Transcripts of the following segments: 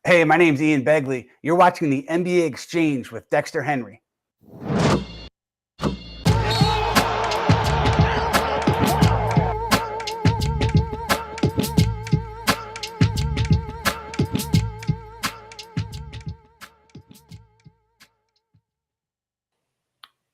Hey, my name's Ian Begley. You're watching the NBA Exchange with Dexter Henry.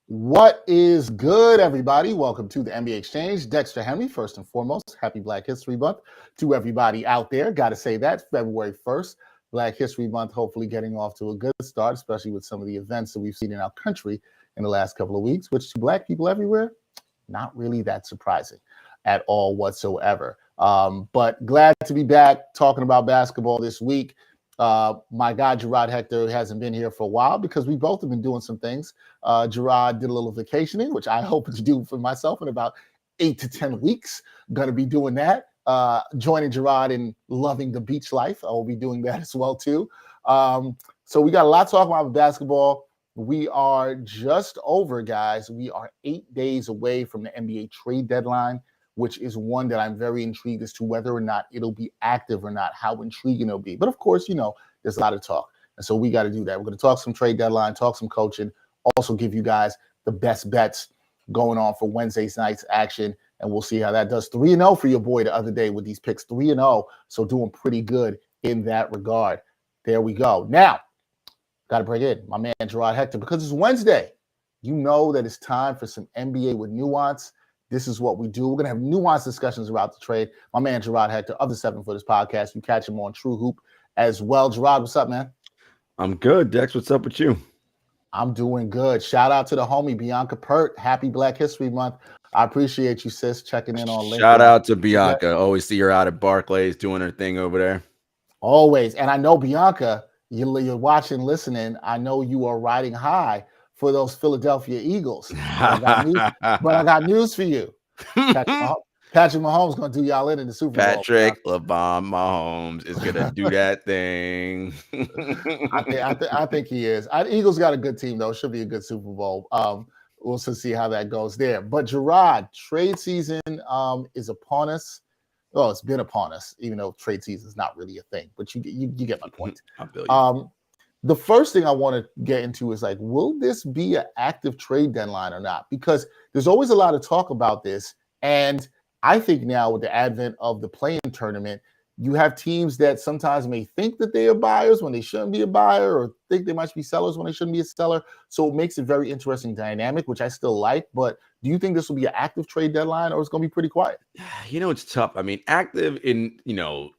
What is good, everybody? Welcome to the NBA Exchange. Dexter Henry, first and foremost, happy Black History Month to everybody out there. Got to say that, February 1st, Black History Month, hopefully getting off to a good start, especially with some of the events that we've seen in our country in the last couple of weeks, which to Black people everywhere, not really that surprising at all whatsoever. But glad to be back talking about basketball this week. My guy, Jarod Hector, hasn't been here for a while because we both have been doing some things. Jarod did a little vacationing, which I hope to do for myself in about 8 to 10 weeks. Going to be doing that. Joining Jarod in loving the beach life. I will be doing that as well, too. So we got a lot to talk about with basketball. We are just over, guys. We are 8 days away from the NBA trade deadline, which is one that I'm very intrigued as to whether or not it'll be active or not, how intriguing it'll be. But of course, there's a lot of talk. And so we got to do that. We're going to talk some trade deadline, talk some coaching, also give you guys the best bets going on for Wednesday night's action. And we'll see how that does. 3-0 for your boy the other day with these picks, 3-0. So doing pretty good in that regard. There we go. Now, got to bring in my man, Jarod Hector, because it's Wednesday. You know that it's time for some NBA with nuance. This is what we do. We're going to have nuanced discussions about the trade. My man, Jarod Hector, of the 7 Footers podcast. You catch him on True Hoop as well. Jarod, what's up, man? I'm good, Dex. What's up with you? I'm doing good. Shout out to the homie, Bianca Pert. Happy Black History Month. I appreciate you, sis, checking in on LinkedIn. Shout out to Bianca. Always see her out at Barclays doing her thing over there. Always. And I know, Bianca, you're watching, listening. I know you are riding high for those Philadelphia Eagles. But I got news for you. Patrick Mahomes going to do y'all in the Super Bowl. Patrick LeBron Mahomes is going to do that thing. I think he is. Eagles got a good team, though. Should be a good Super Bowl. We'll see how that goes there. But, Jarod, trade season is upon us. Well, it's been upon us, even though trade season is not really a thing. But you get my point. The first thing I want to get into is will this be an active trade deadline or not? Because there's always a lot of talk about this. And I think now with the advent of the play-in tournament, you have teams that sometimes may think that they are buyers when they shouldn't be a buyer, or think they might be sellers when they shouldn't be a seller. So it makes a very interesting dynamic, which I still like. But do you think this will be an active trade deadline, or it's going to be pretty quiet? It's tough. I mean, active in,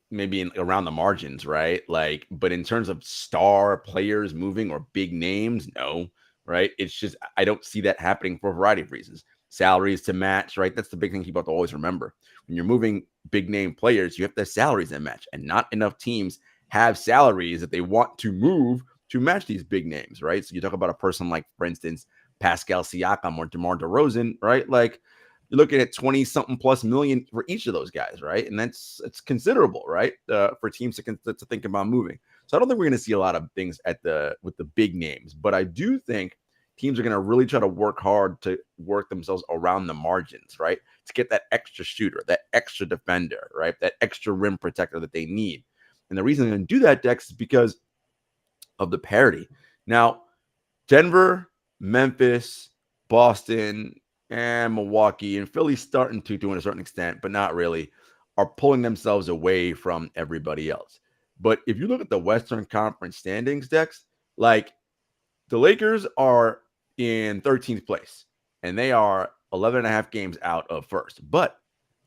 maybe around the margins, right? But in terms of star players moving or big names, no, right? It's just, I don't see that happening for a variety of reasons. Salaries to match, right? That's the big thing people have to always remember. When you're moving big name players, you have to have salaries that match, and not enough teams have salaries that they want to move to match these big names, right? So you talk about a person like, for instance, Pascal Siakam or DeMar DeRozan, right? You're looking at 20-something plus million for each of those guys, right? And it's considerable, right? For teams to think about moving. So I don't think we're going to see a lot of things with the big names, but I do think teams are going to really try to work hard to work themselves around the margins, right? To get that extra shooter, that extra defender, right? That extra rim protector that they need. And the reason they're going to do that, Dex, is because of the parity. Now, Denver, Memphis, Boston, and Milwaukee, and Philly starting to a certain extent, but not really, are pulling themselves away from everybody else. But if you look at the Western Conference standings, Dex, the Lakers are in 13th place, and they are 11 and a half games out of first. But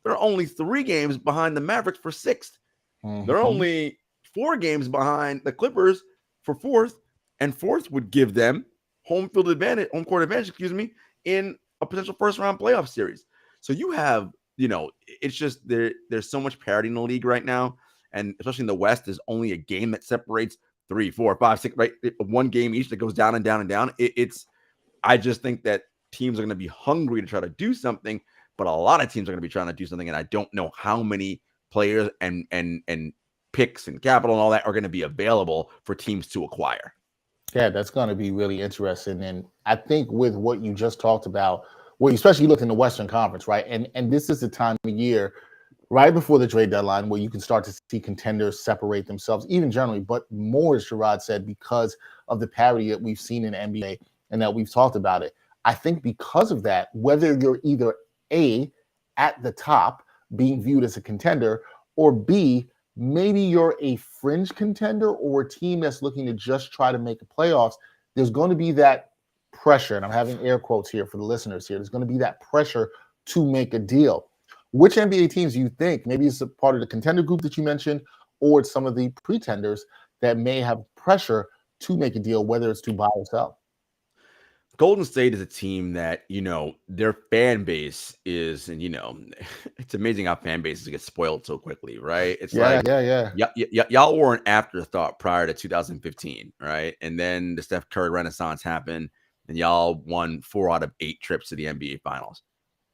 they're only 3 games behind the Mavericks for 6th. Mm-hmm. They're only 4 games behind the Clippers for 4th, and 4th would give them home court advantage, in a potential first-round playoff series. So you have, it's just there's so much parity in the league right now, and especially in the West, there's only a game that separates 3, 4, 5, 6, right? 1 game each that goes down and down and down. I just think that teams are going to be hungry to try to do something, but a lot of teams are going to be trying to do something, and I don't know how many players and picks and capital and all that are going to be available for teams to acquire. Yeah, that's going to be really interesting. And I think with what you just talked about, well, especially you look in the Western Conference, right? And this is the time of year right before the trade deadline, where you can start to see contenders separate themselves, even generally, but more, as Jarod said, because of the parity that we've seen in the NBA and that we've talked about it. I think because of that, whether you're either A, at the top, being viewed as a contender, or B, maybe you're a fringe contender or a team that's looking to just try to make the playoffs, there's going to be that pressure, and I'm having air quotes here for the listeners here, there's going to be that pressure to make a deal. Which NBA teams do you think, maybe it's a part of the contender group that you mentioned, or it's some of the pretenders that may have pressure to make a deal, whether it's to buy or sell? Golden State is a team that, their fan base is, and, it's amazing how fan bases get spoiled so quickly, right? It's like, y'all were an afterthought prior to 2015, right? And then the Steph Curry Renaissance happened, and y'all won 4 out of 8 trips to the NBA Finals.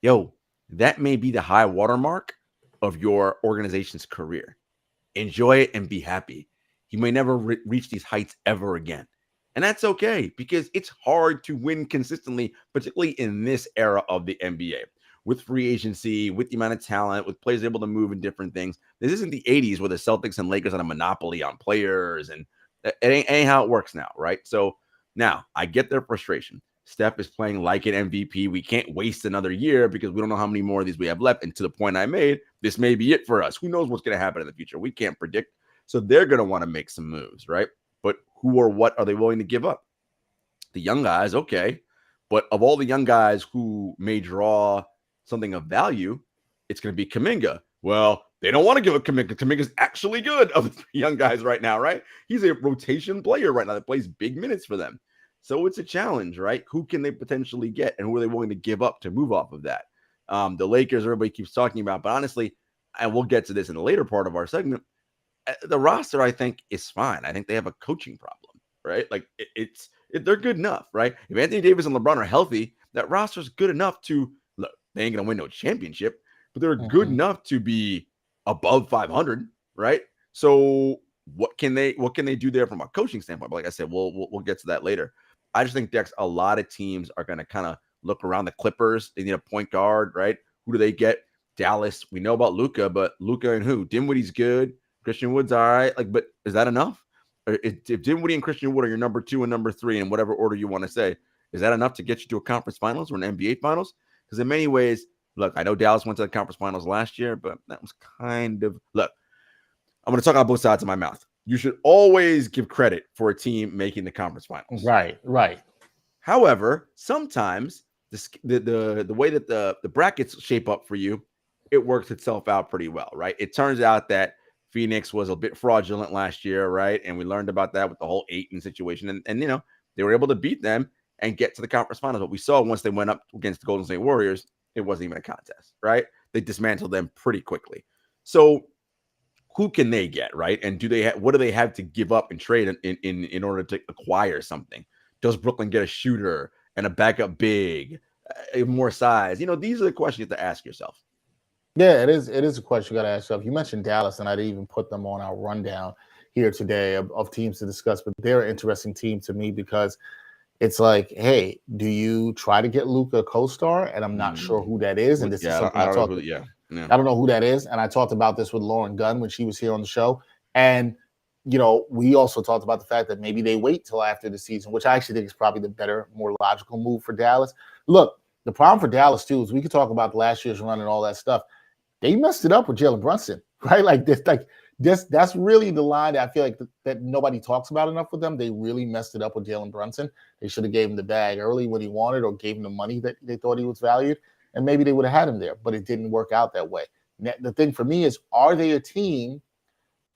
Yo, that may be the high watermark of your organization's career. Enjoy it and be happy. You may never reach these heights ever again. And that's okay, because it's hard to win consistently, particularly in this era of the NBA. With free agency, with the amount of talent, with players able to move in different things. This isn't the 80s where the Celtics and Lakers had a monopoly on players, and it ain't how it works now, right? So now I get their frustration. Steph is playing like an MVP. We can't waste another year because we don't know how many more of these we have left. And to the point I made, this may be it for us. Who knows what's going to happen in the future? We can't predict. So they're going to want to make some moves, right? But who or what are they willing to give up? The young guys, okay. But of all the young guys who may draw something of value, it's going to be Kuminga. Well, they don't want to give up Kuminga. Kuminga's actually good of the 3 young guys right now, right? He's a rotation player right now that plays big minutes for them. So it's a challenge, right? Who can they potentially get, and who are they willing to give up to move off of that? The Lakers, everybody keeps talking about, but honestly, and we'll get to this in the later part of our segment, the roster, I think, is fine. I think they have a coaching problem, right? Like they're good enough, right? If Anthony Davis and LeBron are healthy, that roster is good enough to look. They ain't gonna win no championship, but they're good enough to be above 500, right? So what can they do there from a coaching standpoint? But like I said, we'll get to that later. I just think, Dex, a lot of teams are going to kind of look around. The Clippers, they need a point guard, right? Who do they get? Dallas, we know about Luka, but Luka and who? Dinwiddie's good. Christian Wood's all right. Like, but is that enough? Or if Dinwiddie and Christian Wood are your number 2 and number 3 in whatever order you want to say, is that enough to get you to a conference finals or an NBA finals? Because in many ways, look, I know Dallas went to the conference finals last year, but that was kind of, look, I'm going to talk out both sides of my mouth. You should always give credit for a team making the conference finals. Right. However, sometimes the way that the brackets shape up for you, it works itself out pretty well, right? It turns out that Phoenix was a bit fraudulent last year, right? And we learned about that with the whole Ayton situation. And they were able to beat them and get to the conference finals. But we saw once they went up against the Golden State Warriors, it wasn't even a contest, right? They dismantled them pretty quickly. So who can they get, right? And what do they have to give up and trade in order to acquire something? Does Brooklyn get a shooter and a backup big, more size? These are the questions you have to ask yourself. Yeah, it is a question you got to ask yourself. You mentioned Dallas, and I didn't even put them on our rundown here today of teams to discuss, but they're an interesting team to me because it's like, hey, do you try to get Luka a co-star? And I'm not sure who that is. And this is something I don't know who that is. And I talked about this with Lauren Gunn when she was here on the show. And, we also talked about the fact that maybe they wait till after the season, which I actually think is probably the better, more logical move for Dallas. Look, the problem for Dallas, too, is we could talk about last year's run and all that stuff. They messed it up with Jalen Brunson, right? That's really the line that I feel like that nobody talks about enough with them. They really messed it up with Jalen Brunson. They should have gave him the bag early when he wanted, or gave him the money that they thought he was valued, and maybe they would have had him there, but it didn't work out that way. The thing for me is, are they a team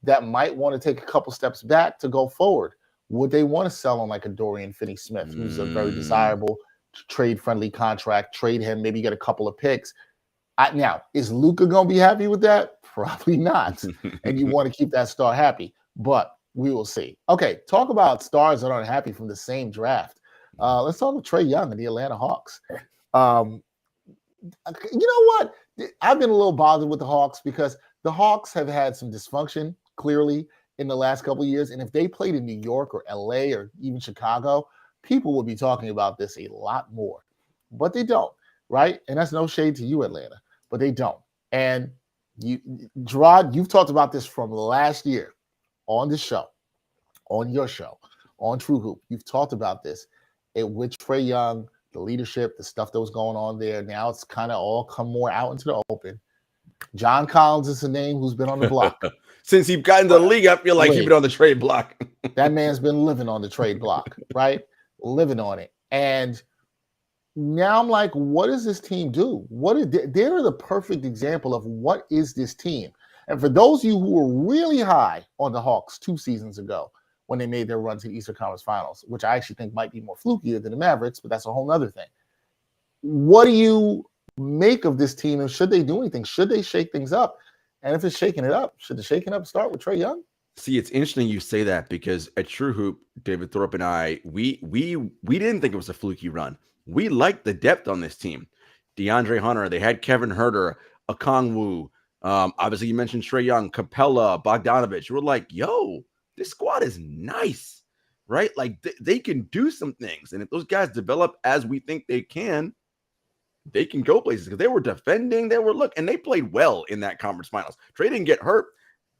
that might want to take a couple steps back to go forward? Would they want to sell on like a Dorian Finney-Smith, who's a very desirable trade-friendly contract, trade him, maybe get a couple of picks? Now, is Luka going to be happy with that? Probably not. And you want to keep that star happy, but we will see. Okay, talk about stars that aren't happy from the same draft. Let's talk about Trae Young and the Atlanta Hawks. You know what? I've been a little bothered with the Hawks because the Hawks have had some dysfunction, clearly, in the last couple of years. And if they played in New York or LA or even Chicago, people would be talking about this a lot more. But they don't, right? And that's no shade to you, Atlanta, but they don't. And Jarod, you've talked about this from last year on this show, on your show, on True Hoop. You've talked about this. With Trae Young, the leadership, the stuff that was going on there. Now it's kind of all come more out into the open. John Collins is a name who's been on the block. Since he got into the league, I feel like he's been on the trade block. That man's been living on the trade block, right? Living on it. And now I'm like, what does this team do? They're the perfect example of what is this team. And for those of you who were really high on the Hawks 2 seasons ago when they made their run to the Eastern Conference Finals, which I actually think might be more flukier than the Mavericks, but that's a whole other thing. What do you make of this team, and should they do anything? Should they shake things up? And if it's shaking it up, should the shaking up start with Trae Young? See, it's interesting you say that, because at True Hoop, David Thorpe and I, we didn't think it was a fluky run. We liked the depth on this team. DeAndre Hunter, they had Kevin Huerter, Okongwu. Obviously, you mentioned Trae Young, Capella, Bogdanovich. We're like, yo, this squad is nice, right? Like they can do some things. And if those guys develop as we think they can go places, because they were defending, and they played well in that conference finals. Trae didn't get hurt.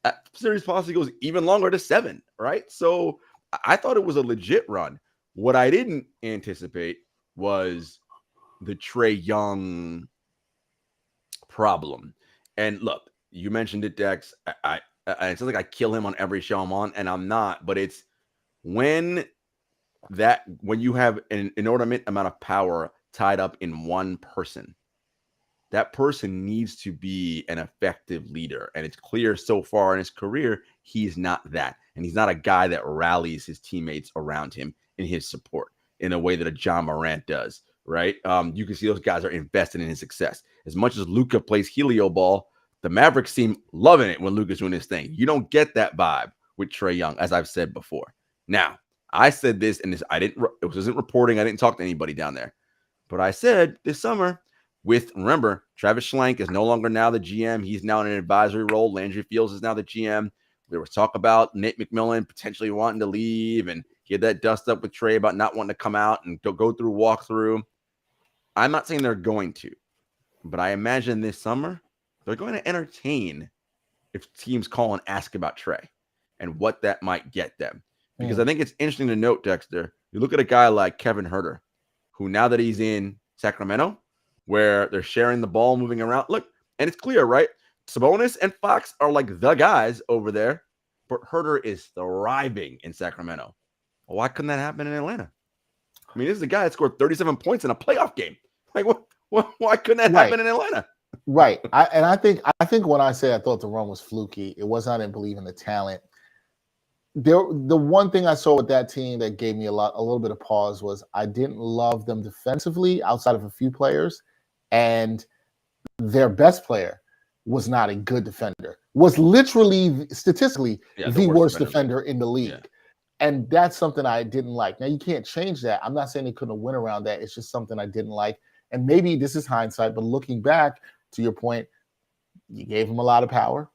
That series policy goes even longer to 7, right? So I thought it was a legit run. What I didn't anticipate was the Trae Young problem. And look, you mentioned it, Dex. It sounds like I kill him on every show I'm on, and I'm not. But it's when you have an inordinate amount of power tied up in one person, that person needs to be an effective leader. And it's clear so far in his career, he's not that. And he's not a guy that rallies his teammates around him in his support in a way that a John Morant does, right? You can see those guys are invested in his success. As much as Luka plays helio ball, the Mavericks seem loving it when Luka's doing his thing. You don't get that vibe with Trae Young, as I've said before. Now, I said this, and it wasn't reporting. I didn't talk to anybody down there. But I said this summer, remember, Travis Schlenk is no longer now the GM. He's now in an advisory role. Landry Fields is now the GM. There was talk about Nate McMillan potentially wanting to leave, and he had that dust up with Trae about not wanting to come out and go through walkthrough. I'm not saying they're going to, but I imagine this summer they're going to entertain if teams call and ask about Trae and what that might get them. Because I think it's interesting to note, Dexter, you look at a guy like Kevin Huerter, who now that he's in Sacramento, where they're sharing the ball, moving around. Look, and it's clear, right? Sabonis and Fox are like the guys over there, but Huerter is thriving in Sacramento. Well, why couldn't that happen in Atlanta? I mean, this is a guy that scored 37 points in a playoff game. Like, why couldn't that happen in Atlanta? Right. I think when I say I thought the run was fluky, it was I didn't believe in the talent. The one thing I saw with that team that gave me a little bit of pause was I didn't love them defensively outside of a few players, and their best player was not a good defender. Was literally statistically the worst defender in the league. Yeah. And that's something I didn't like. Now, you can't change that. I'm not saying they couldn't win around that. It's just something I didn't like. And maybe this is hindsight, but looking back to your point, you gave him a lot of power,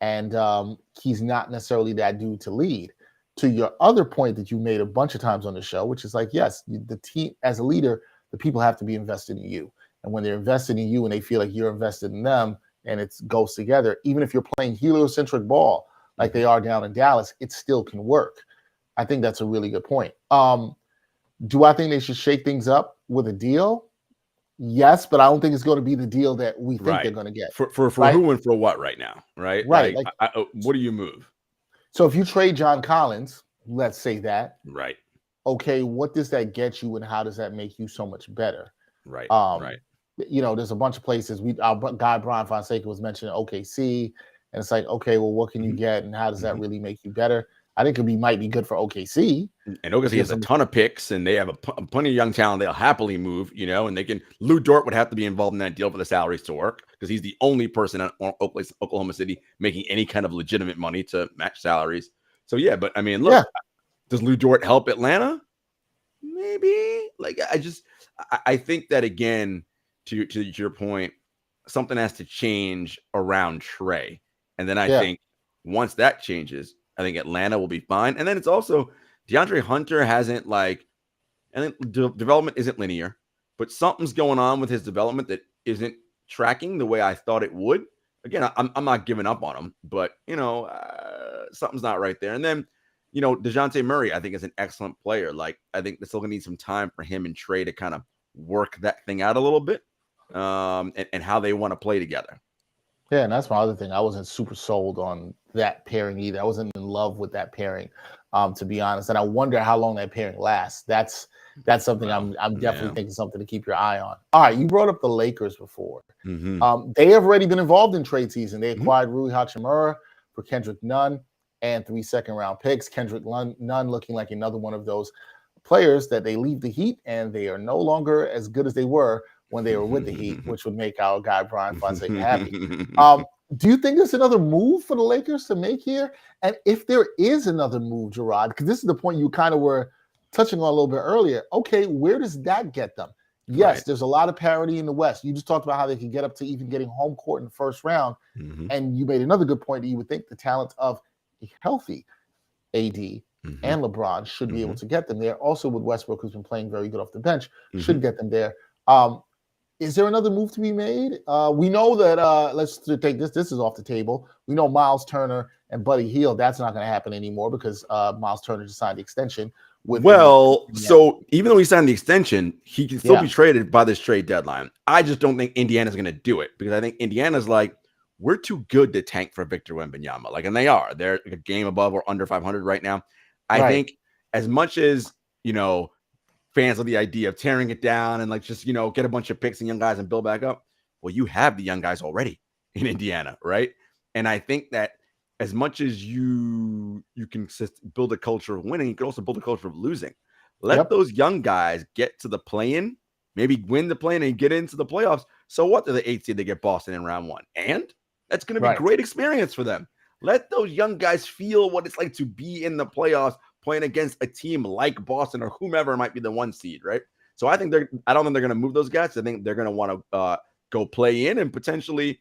and he's not necessarily that dude to lead. To your other point that you made a bunch of times on the show, which is like, yes, the team as a leader, the people have to be invested in you. And when they're invested in you and they feel like you're invested in them and it goes together, even if you're playing heliocentric ball like they are down in Dallas, it still can work. I think that's a really good point. Do I think they should shake things up with a deal? Yes, but I don't think it's going to be the deal that we think they're going to get. For who and for what right now, right? Right. Like, what do you move? So if you trade John Collins, let's say that. Right. Okay, what does that get you and how does that make you so much better? Right. Right. You know, there's a bunch of places. Our guy Brian Fonseca was mentioning OKC, and it's like, okay, well, what can you get and how does that really make you better? I think it might be good for OKC. And OKC has a ton of picks, and they have plenty of young talent. They'll happily move, you know, and they can. Lou Dort would have to be involved in that deal for the salaries to work because he's the only person in Oklahoma City making any kind of legitimate money to match salaries. So, yeah, but I mean, look, does Lou Dort help Atlanta? Maybe. Like, I think that, again, to your point, something has to change around Trae. And then I think once that changes, I think Atlanta will be fine. And then it's also DeAndre Hunter hasn't and development isn't linear, but something's going on with his development that isn't tracking the way I thought it would. again, I'm not giving up on him, but something's not right there. And then, DeJounte Murray, I think, is an excellent player. Like, I think they're still gonna need some time for him and Trey to kind of work that thing out a little bit, and how they want to play together. Yeah, and that's my other thing. I wasn't super sold on that pairing either. I wasn't in love with that pairing, to be honest. And I wonder how long that pairing lasts. That's something I'm definitely thinking something to keep your eye on. All right, you brought up the Lakers before. They have already been involved in trade season. They acquired Rui Hachimura for Kendrick Nunn and 3 second-round picks. Kendrick Nunn looking like another one of those players that they leave the Heat, and they are no longer as good as they were when they were with the Heat, which would make our guy Brian Fonseca happy. Do you think there's another move for the Lakers to make here? And if there is another move, Jarod, because this is the point you kind of were touching on a little bit earlier. Okay, where does that get them? Yes, There's a lot of parity in the West. You just talked about how they could get up to even getting home court in the first round. And you made another good point that you would think the talent of a healthy AD and LeBron should be able to get them there. Also with Westbrook, who's been playing very good off the bench, should get them there. Is there another move to be made? We know that, let's take this. This is off the table. We know Miles Turner and Buddy Hield, that's not going to happen anymore because Miles Turner just signed the extension. So even though he signed the extension, he can still be traded by this trade deadline. I just don't think Indiana's going to do it because I think Indiana's like, we're too good to tank for Victor Wembanyama. Like, and they are. They're a game above or under 500 right now. I think as much as, fans of the idea of tearing it down and like just, get a bunch of picks and young guys and build back up. Well, you have the young guys already in Indiana, right? And I think that as much as you can build a culture of winning, you can also build a culture of losing. Let those young guys get to the play-in, maybe win the play-in and get into the playoffs. So what? They're the 8th seed, they get Boston in round 1. And that's going to be a great experience for them. Let those young guys feel what it's like to be in the playoffs, playing against a team like Boston or whomever might be the 1 seed, right? So I don't think they're going to move those guys. I think they're going to want to go play in and potentially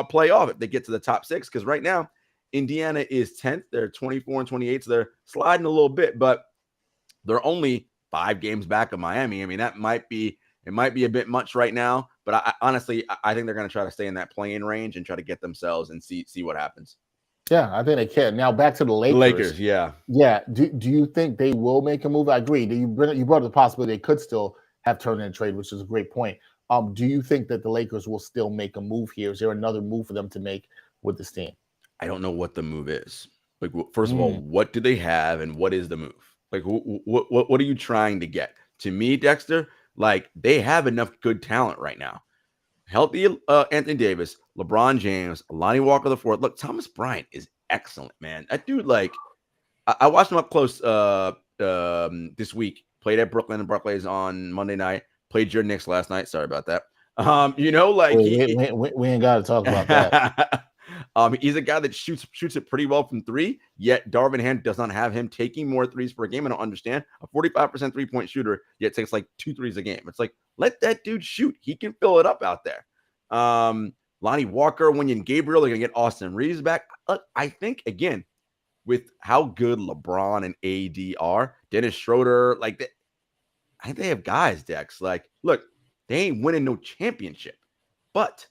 play off if they get to the top 6. Because right now, Indiana is 10th. They're 24 and 28, so they're sliding a little bit, but they're only 5 games back of Miami. I mean, it might be a bit much right now, but I honestly think they're going to try to stay in that play-in range and try to get themselves and see what happens. Yeah, I think they can. Now back to the Lakers. Yeah. Do you think they will make a move? I agree. You brought up the possibility they could still have turned in a trade, which is a great point. Do you think that the Lakers will still make a move here? Is there another move for them to make with this team? I don't know what the move is. Like, first of all, what do they have and what is the move? Like, what are you trying to get? To me, Dexter, like, they have enough good talent right now. Healthy Anthony Davis, LeBron James, Lonnie Walker IV. Look, Thomas Bryant is excellent, man. That dude, like, I watched him up close this week. Played at Brooklyn and Barclays on Monday night. Played your Knicks last night. Sorry about that. We ain't got to talk about that. He's a guy that shoots it pretty well from 3, yet Darvin Ham does not have him taking more 3s per game. I don't understand. A 45% 3-point shooter, yet takes like 2 3s a game. It's like, let that dude shoot. He can fill it up out there. Lonnie Walker, Wenyen Gabriel, they're going to get Austin Reeves back. I think, again, with how good LeBron and AD are, Dennis Schroeder, like that, I think they have guys, Dex. Like, look, they ain't winning no championship, but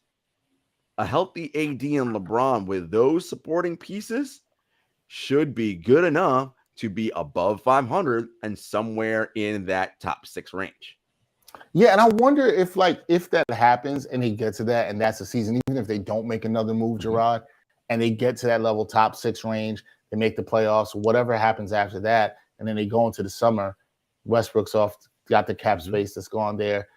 a healthy AD and LeBron with those supporting pieces should be good enough to be above 500 and somewhere in that top 6 range. Yeah, and I wonder if that happens and they get to that and that's the season, even if they don't make another move, Jarod, and they get to that level top 6 range, they make the playoffs, whatever happens after that, and then they go into the summer, Westbrook's got the cap space that's gone there.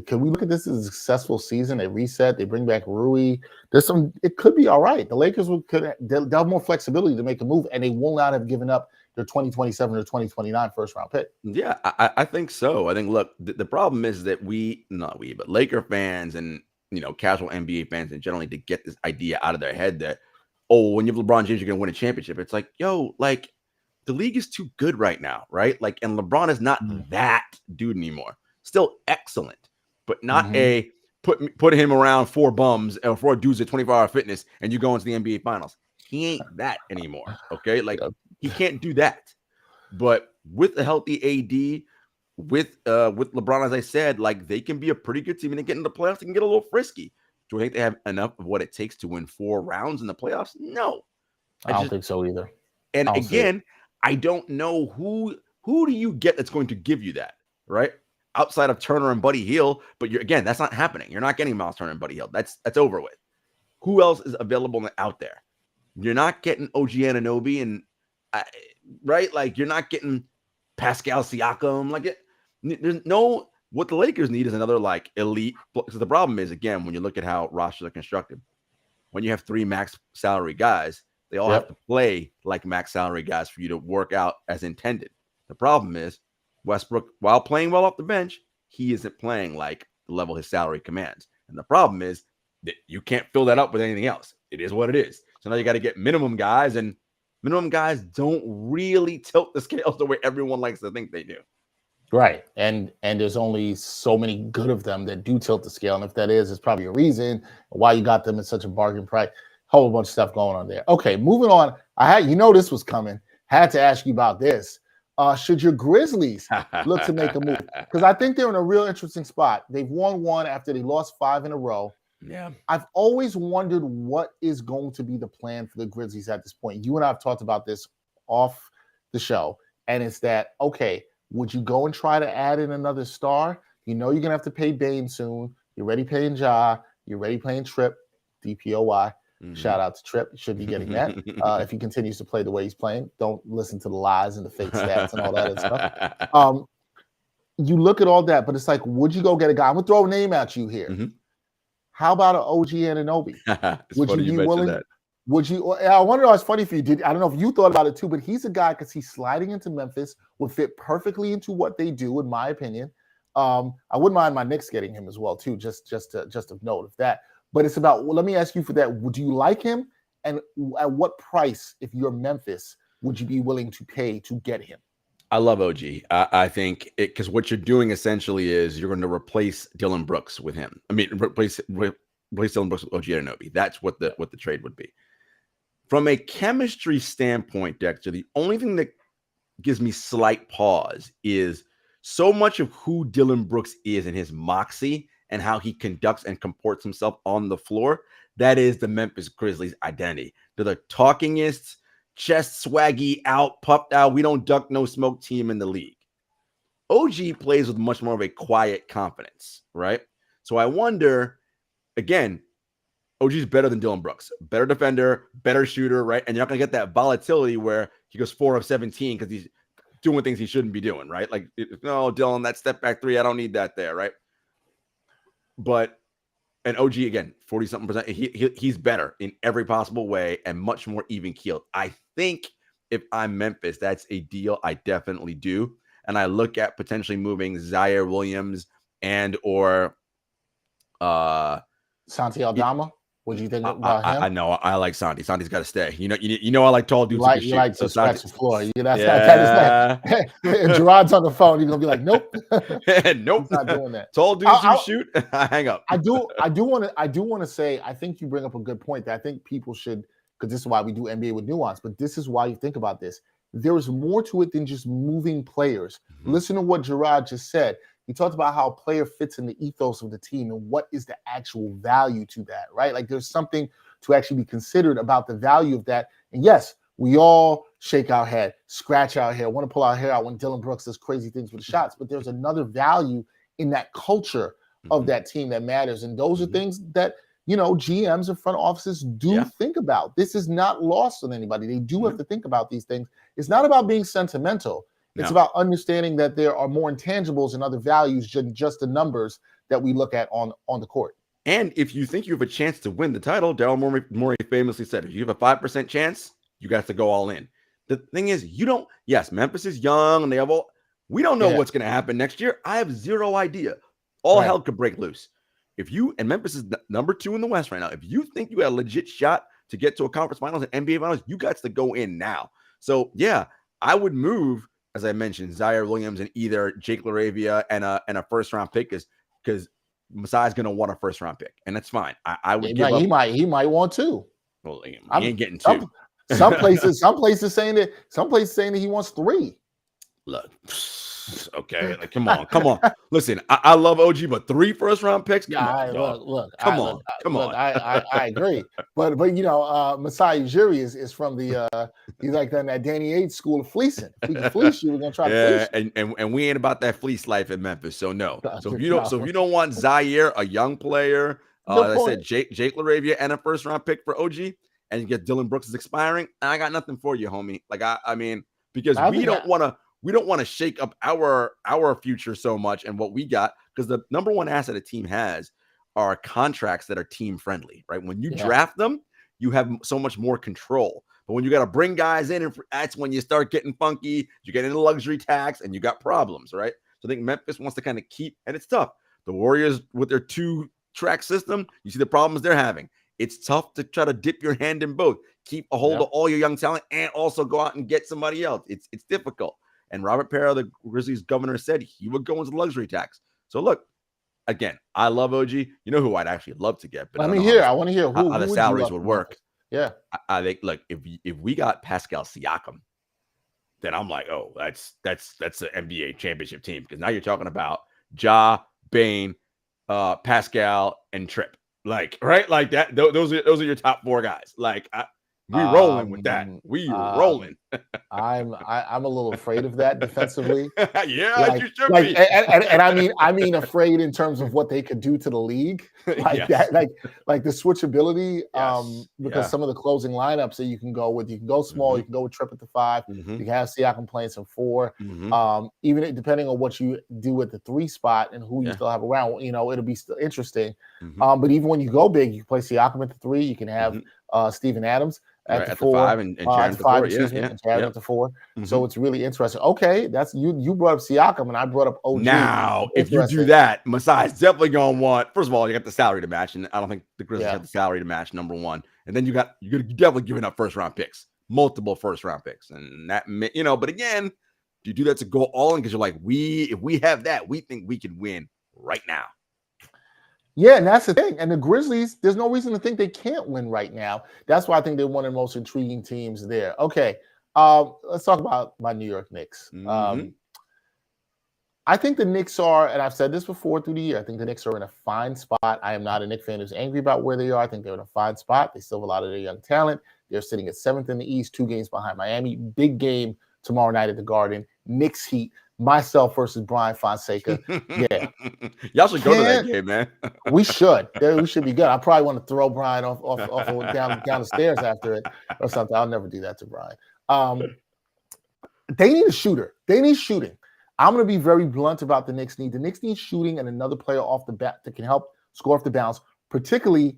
Can we look at this as a successful season? They reset, they bring back Rui. It could be all right. The Lakers they'll have more flexibility to make a move, and they will not have given up their 2027 or 2029 first round pick. Yeah, I think so. I think, look, the problem is that but Laker fans and casual NBA fans in general need to get this idea out of their head that, when you have LeBron James, you're gonna win a championship. It's like, the league is too good right now, right? Like, and LeBron is not that dude anymore. Still excellent. But not put him around 4 bums or 4 dudes at 24-hour fitness and you go into the NBA finals. He ain't that anymore. Okay. Like, he can't do that. But with a healthy AD, with LeBron, as I said, like, they can be a pretty good team and they get into the playoffs, they can get a little frisky. Do I think they have enough of what it takes to win 4 rounds in the playoffs? No. I don't think so either. And again, I don't know who do you get that's going to give you that, right? Outside of Turner and Buddy Hield, but again, that's not happening. You're not getting Miles Turner and Buddy Hield. That's over with. Who else is available out there? You're not getting OG Anunoby and right, like you're not getting Pascal Siakam. Like there's no. What the Lakers need is another like elite. Because the problem is, again, when you look at how rosters are constructed, when you have 3 max salary guys, they all have to play like max salary guys for you to work out as intended. The problem is Westbrook, while playing well off the bench, he isn't playing like the level his salary commands. And the problem is that you can't fill that up with anything else. It is what it is. So now you got to get minimum guys, and minimum guys don't really tilt the scales the way everyone likes to think they do. Right. And there's only so many good of them that do tilt the scale. And if that is, it's probably a reason why you got them at such a bargain price. Whole bunch of stuff going on there. Okay, moving on. This was coming. Had to ask you about this. Should your Grizzlies look to make a move? Because I think they're in a real interesting spot. They've won 1 after they lost 5 in a row. Yeah. I've always wondered what is going to be the plan for the Grizzlies at this point. You and I have talked about this off the show. And it's that, okay, would you go and try to add in another star? You know you're going to have to pay Bane soon. You're already paying Ja. You're already paying Tripp, DPOY. Mm-hmm. Shout out to Tripp. Should be getting that. If he continues to play the way he's playing. Don't listen to the lies and the fake stats and all that stuff. You look at all that, but it's like, would you go get a guy? I'm going to throw a name at you here. Mm-hmm. How about an OG Anunoby? Would you be willing? That. Would you? I wonder. It's funny for you. I don't know if you thought about it too, but he's a guy because he's sliding into Memphis, would fit perfectly into what they do, in my opinion. I wouldn't mind my Knicks getting him as well too, just to note of that. But it's about. Well, let me ask you for that. Would you like him? And at what price, if you're Memphis, would you be willing to pay to get him? I love OG. I think because what you're doing essentially is you're going to replace Dillon Brooks with him. I mean, replace Dillon Brooks with OG Anunoby. That's what the trade would be. From a chemistry standpoint, Dexter, the only thing that gives me slight pause is so much of who Dillon Brooks is and his moxie and how he conducts and comports himself on the floor. That is the Memphis Grizzlies' identity. They're the talkingest, chest swaggy, out, puffed out, we don't duck, no smoke team in the league. OG plays with much more of a quiet confidence, right? So I wonder, again, OG's better than Dillon Brooks. Better defender, better shooter, right? And you're not going to get that volatility where he goes 4 of 17 because he's doing things he shouldn't be doing, right? Like, no, Dillon, that step back 3, I don't need that there, right? But, and OG, again, 40-something%, he's better in every possible way and much more even-keeled. I think if I'm Memphis, that's a deal I definitely do. And I look at potentially moving Zaire Williams and or Santi Aldama. What do you think about him? I know I like Santi. Santi's got to stay. You know I like tall dudes. You like to scratch the floor. That's and Jarod's on the phone. He's gonna be like, nope, nope, he's not doing that. Tall dudes who shoot. Hang up. I do want to say. I think you bring up a good point that I think people should, because this is why we do NBA with nuance. But this is why you think about this. There is more to it than just moving players. Mm-hmm. Listen to what Jarod just said. He talked about how a player fits in the ethos of the team and what is the actual value to that, right? Like there's something to actually be considered about the value of that. And yes, we all shake our head, scratch our hair, want to pull our hair out when Dillon Brooks does crazy things with the shots, but there's another value in that culture of that team that matters. And those are things that, GMs and front offices do think about. This is not lost on anybody. They do have to think about these things. It's not about being sentimental. It's about understanding that there are more intangibles and other values than just the numbers that we look at on the court. And if you think you have a chance to win the title, Daryl Morey famously said, if you have a 5% chance, you got to go all in. The thing is, Memphis is young and they have we don't know what's going to happen next year. I have zero idea. All hell could break loose. And Memphis is number 2 in the West right now. If you think you got a legit shot to get to a conference finals and NBA finals, you got to go in now. So I would move, as I mentioned, Zaire Williams and either Jake LaRavia and a first round pick because Masai's going to want a first round pick, and that's fine. I would give up. He might want 2. Well, he ain't getting 2. Some places saying that he wants 3. Look, Okay, like come on. Listen, I love OG, but 3 first-round picks. Yeah, Come on, dog. Come on, come on. I agree. But Masai Ujiri is from the he's like that Danny Ainge school of fleecing. If we can fleece you, we're gonna try to fleece you. And we ain't about that fleece life in Memphis, so no. So if you No. don't want Zaire, a young player, Good as I point. said, Jake LaRavia and a first-round pick for OG, and you get Dylan Brooks is expiring, I got nothing for you, homie. Like I mean, because we don't want to shake up our future so much and what we got, because the number one asset a team has are contracts that are team friendly, right? When you draft them, you have so much more control. But when you got to bring guys in, and that's when you start getting funky. You get into luxury tax, and you got problems, right? So I think Memphis wants to kind of keep, and it's tough. The Warriors with their 2-track system, you see the problems they're having. It's tough to try to dip your hand in both, keep a hold of all your young talent, and also go out and get somebody else. It's difficult. And Robert Parra, the Grizzlies governor, said he would go into luxury tax. So look, again, I love OG. You know who I'd actually love to get, but I want to hear how the salaries would work. Yeah, I think, look, if we got Pascal Siakam, then I'm like, oh, that's an NBA championship team, because now you're talking about Ja, Bane, Pascal, and Tripp, like, right, like that. Those are your top 4 guys. Like, we rolling with that. We rolling. I'm a little afraid of that defensively. Yeah, you should be. And I mean afraid in terms of what they could do to the league, like that, like the switchability. Because some of the closing lineups that you can go with, you can go small, you can go with Tripp at the 5, you can have Siakam playing some 4. Even depending on what you do at the 3 spot and who you still have around, it'll be still interesting. But even when you go big, you can play Siakam at the 3. You can have Steven Adams at the 4, 5 and Jarod at the 4. And Jarod at the 4. So it's really interesting. Okay, that's you brought up Siakam and I brought up OG. Now, if you do that, Masai is definitely going to want. First of all, you got the salary to match, and I don't think the Grizzlies have the salary to match. Number one, and then you're definitely giving up first-round picks, multiple first-round picks, and that But again, do you do that to go all in because you're like, if we have that, we think we can win right now. Yeah, and that's the thing. And the Grizzlies, there's no reason to think they can't win right now. That's why I think they're one of the most intriguing teams there. Okay, let's talk about my New York Knicks. I think the Knicks are, and I've said this before through the year, I think the Knicks are in a fine spot. I am not a Knicks fan who's angry about where they are. I think they're in a fine spot. They still have a lot of their young talent. They're sitting at 7th in the East, 2 games behind Miami. Big game tomorrow night at the Garden. Knicks Heat. Myself versus Brian Fonseca. Yeah. Y'all should go to that game, man. We should. We should be good. I probably want to throw Brian off down the stairs after it or something. I'll never do that to Brian. They need a shooter. They need shooting. I'm going to be very blunt about the Knicks need. The Knicks need shooting and another player off the bat that can help score off the bounce, particularly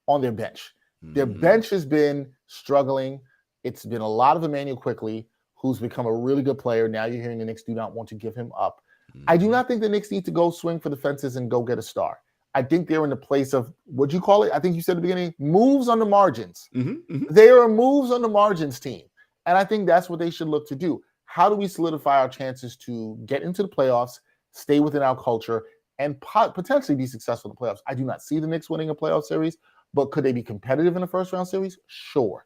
on their bench. Their bench has been struggling. It's been a lot of Emmanuel Quickley, who's become a really good player. Now you're hearing the Knicks do not want to give him up. I do not think the Knicks need to go swing for the fences and go get a star. I think they're in the place of, what'd you call it? I think you said at the beginning, moves on the margins. They are a moves on the margins team. And I think that's what they should look to do. How do we solidify our chances to get into the playoffs, stay within our culture, and potentially be successful in the playoffs? I do not see the Knicks winning a playoff series, but could they be competitive in a first-round series? Sure.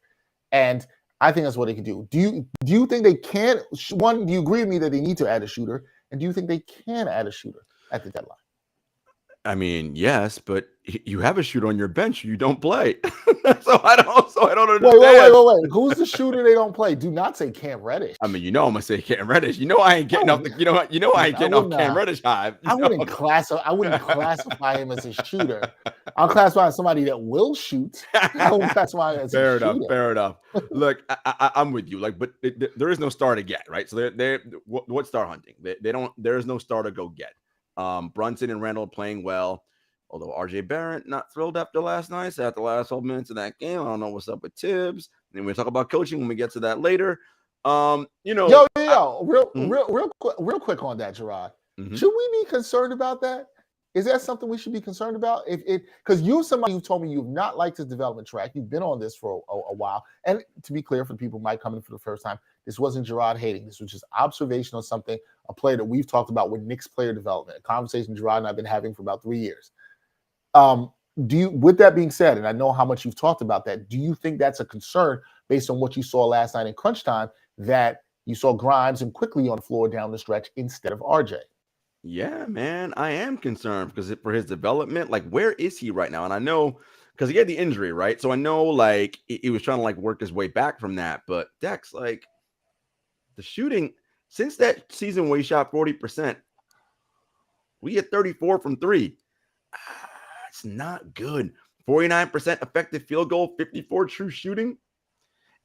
And I think that's what they can do. Do you think they can? One, do you agree with me that they need to add a shooter? And do you think they can add a shooter at the deadline? I mean, yes, but you have a shooter on your bench you don't play. so I don't understand. Wait. Who's the shooter they don't play? Do not say Cam Reddish. I mean, I'm gonna say Cam Reddish. I ain't getting off Cam Reddish hive. I wouldn't classify him as a shooter. I'll classify somebody that will shoot. I wouldn't classify him as a shooter. Fair enough. Look, I'm with you. Like, but there is no star to get, right? So they're what star hunting? There is no star to go get. Brunson and Randall playing well, although RJ Barrett not thrilled after last night. After the last 12 minutes of that game, I don't know what's up with Tibbs. And we'll talk about coaching when we get to that later. Real quick on that, Jarod. Should we be concerned about that? Is that something we should be concerned about? Because you're somebody who told me you've not liked his development track. You've been on this for a while. And to be clear, for people who might come in for the first time, this wasn't Jarod hating. This was just observation on something, a player that we've talked about with Knicks player development, a conversation Jarod and I have been having for about 3 years. With that being said, and I know how much you've talked about that, do you think that's a concern based on what you saw last night in crunch time, that You saw Grimes and quickly on the floor down the stretch instead of RJ. Yeah, man, I am concerned because for his development, like where is he right now? And I know because he had the injury, right? So I know like he was trying to like work his way back from that. But Dex, like the shooting since that season where he shot 40%, we hit 34 from three. It's not good. 49% effective field goal, 54 true shooting.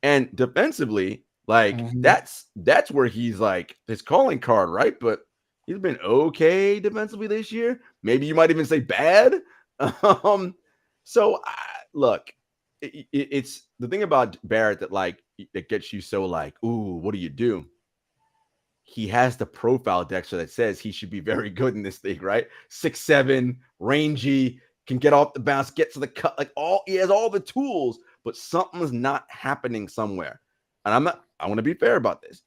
And defensively, like that's where he's like his calling card, right? But he's been okay defensively this year. Maybe you might even say bad. So look, it's the thing about Barrett that gets you so like, ooh, what do you do? He has the profile, Dexter, that says he should be very good in this league, right? 6'7", rangy, can get off the bounce, get to the cut, he has all the tools, but something's not happening somewhere. And I want to be fair about this.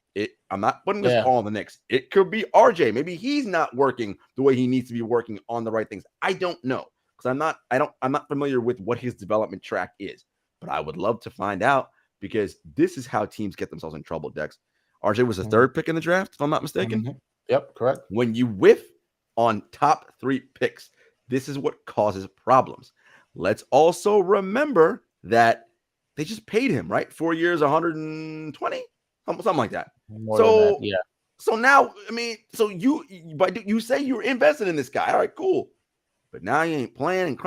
I'm not putting this all on the Knicks. It could be RJ. Maybe he's not working the way he needs to be working on the right things. I don't know because I'm not familiar with what his development track is, but I would love to find out because this is how teams get themselves in trouble, Dex. RJ was the third pick in the draft, if I'm not mistaken. Yep, correct. When you whiff on top 3 picks, this is what causes problems. Let's also remember that they just paid him, right? 4 years, 120, something like that. So now, I mean, so you say you're invested in this guy. All right, cool. But now you ain't playing.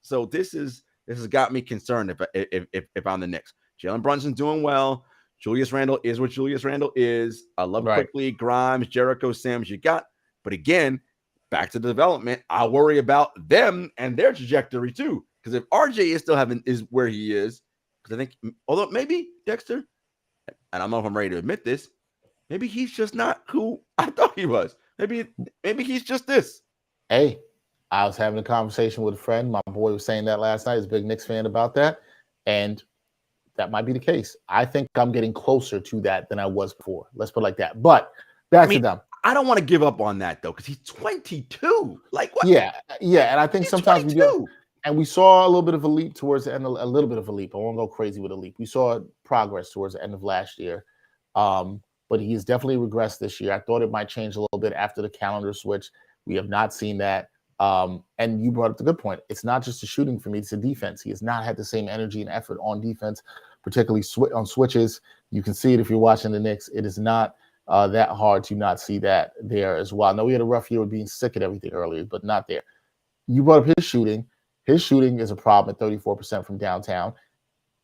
So this has got me concerned if I'm the Knicks. Jalen Brunson's doing well. Julius Randle is what Julius Randle is. I love quickly Grimes, Jericho, Sims. You got, but again, back to the development. I worry about them and their trajectory too. Because if RJ is where he is, because I think, although maybe Dexter, and I don't know if I'm ready to admit this, maybe he's just not who I thought he was. Maybe he's just this. Hey, I was having a conversation with a friend. My boy was saying that last night. He's a big Knicks fan about that, and that might be the case. I think I'm getting closer to that than I was before. Let's put it like that. But back to them. I don't want to give up on that though, because he's 22. Like what? Yeah. And I think sometimes 22. we do. And we saw a little bit of a leap towards the end. A little bit of a leap. I won't go crazy with a leap. We saw progress towards the end of last year, but he's definitely regressed this year. I thought it might change a little bit after the calendar switch. We have not seen that. And you brought up the good point. It's not just the shooting for me, it's the defense. He has not had the same energy and effort on defense, particularly on switches. You can see it if you're watching the Knicks. It is not that hard to not see that there as well. I know we had a rough year with being sick at everything earlier, but not there. You brought up his shooting. His shooting is a problem at 34% from downtown.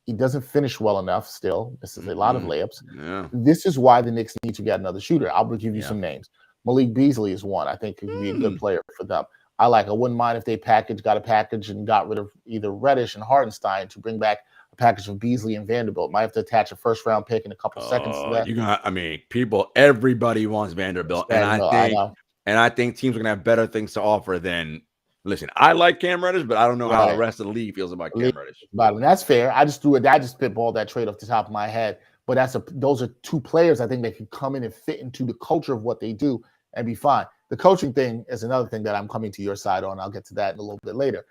He doesn't finish well enough still. This is a lot of layups. Yeah. This is why the Knicks need to get another shooter. I'll give you some names. Malik Beasley is one. I think could be a good player for them. I wouldn't mind if they got a package and got rid of either Reddish and Hartenstein to bring back a package of Beasley and Vanderbilt. Might have to attach a first-round pick in a couple seconds to that. Everybody wants Vanderbilt. And I think teams are going to have better things to offer than, listen, I like Cam Reddish, but I don't know how the rest of the league feels about Cam Reddish. And that's fair. I just spitballed that trade off the top of my head. But those are two players I think that can come in and fit into the culture of what they do and be fine. The coaching thing is another thing that I'm coming to your side on. I'll get to that in a little bit later.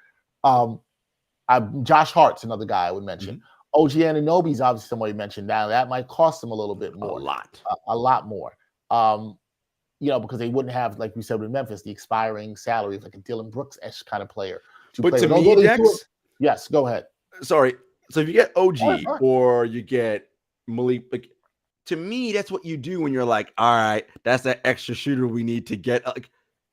Josh Hart's another guy I would mention. OG Anunoby's obviously somebody mentioned. Now that might cost them a little bit more. A lot more. Because they wouldn't have, like we said with Memphis, the expiring salary of like a Dylan Brooks-esque kind of player. But to me, Dex, yes, go ahead. Sorry. So if you get OG or you get Malik, to me, that's what you do when you're like, all right, that's that extra shooter we need to get.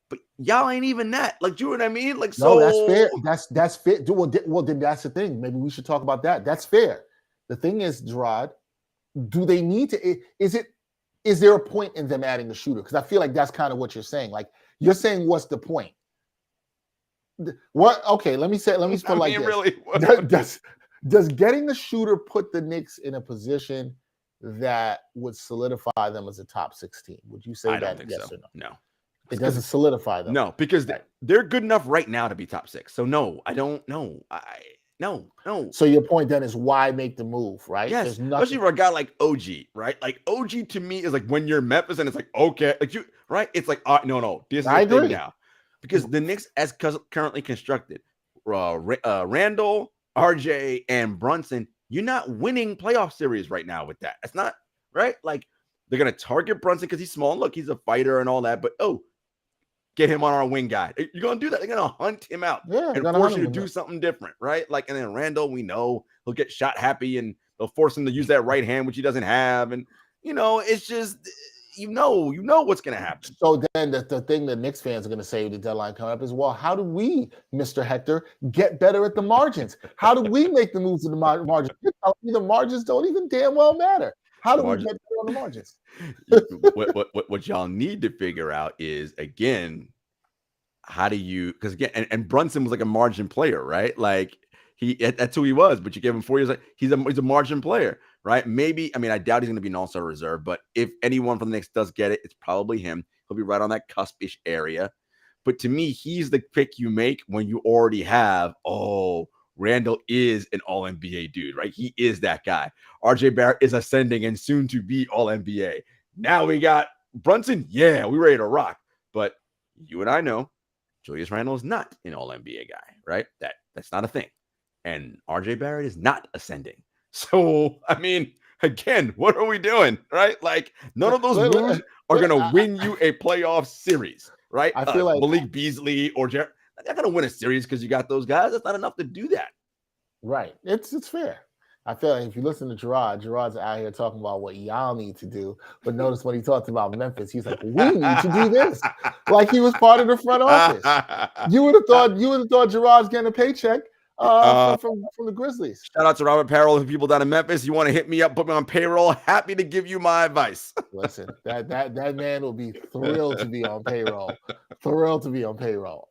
But y'all ain't even that. Like, do you know what I mean? Like, so no, that's fair. That's fair. Well, then that's the thing. Maybe we should talk about that. That's fair. The thing is, Jarod, do they need to? Is there a point in them adding a shooter? Because I feel like that's kind of what you're saying. Like, you're saying, what's the point? What? Okay, let me put like this. Really, does getting a shooter put the Knicks in a position that would solidify them as a top 16? Would you say I that? Don't think yes so. Or no? No. It doesn't solidify them. No, because they're good enough right now to be top 6. So no, I don't know. No. So your point then is why make the move, right? Yes, especially for a guy like OG, right? Like OG to me is like when you're Memphis and it's like, okay, like you, right? It's like, no, this is the thing now. Because the Knicks, as currently constructed, Randall, RJ, and Brunson, you're not winning playoff series right now with that. It's not, right? Like They're going to target Brunson because he's small. And look, he's a fighter and all that. But, get him on our wing guy. You're going to do that. They're going to hunt him out and force you to do something different, right? Like, and then Randall, we know he'll get shot happy and they'll force him to use that right hand, which he doesn't have. And, it's just, you know what's going to happen. So then the thing that Knicks fans are going to say with the deadline coming up is, well, how do we, Mr. Hector, get better at the margins? How do we make the moves to the margins? The margins don't even damn well matter. How do we get better on the margins? What y'all need to figure out is, again, how do you, because again, and Brunson was like a margin player, right? Like that's who he was, but you gave him 4 years. Like he's a margin player, right? Maybe, I doubt he's going to be an all-star reserve, but if anyone from the Knicks does get it, it's probably him. He'll be right on that cuspish area. But to me, he's the pick you make when you already have, Randall is an all-NBA dude, right? He is that guy. RJ Barrett is ascending and soon to be all-NBA. Now we got Brunson. Yeah, we're ready to rock. But you and I know Julius Randle is not an all-NBA guy, right? That's not a thing. And RJ Barrett is not ascending. So, again, what are we doing, right? Like, none of those moves are going to win you a playoff series, right? I feel like Malik Beasley or Jarod, they're going to win a series because you got those guys. That's not enough to do that. Right. It's fair. I feel like if you listen to Jarod's out here talking about what y'all need to do. But notice when he talked about Memphis, he's like, we need to do this. Like he was part of the front office. You would have thought Jarod's getting a paycheck from the Grizzlies. Shout out to Robert Parrell and people down in Memphis. You want to hit me up, put me on payroll. Happy to give you my advice. Listen, that man will be thrilled to be on payroll. Thrilled to be on payroll.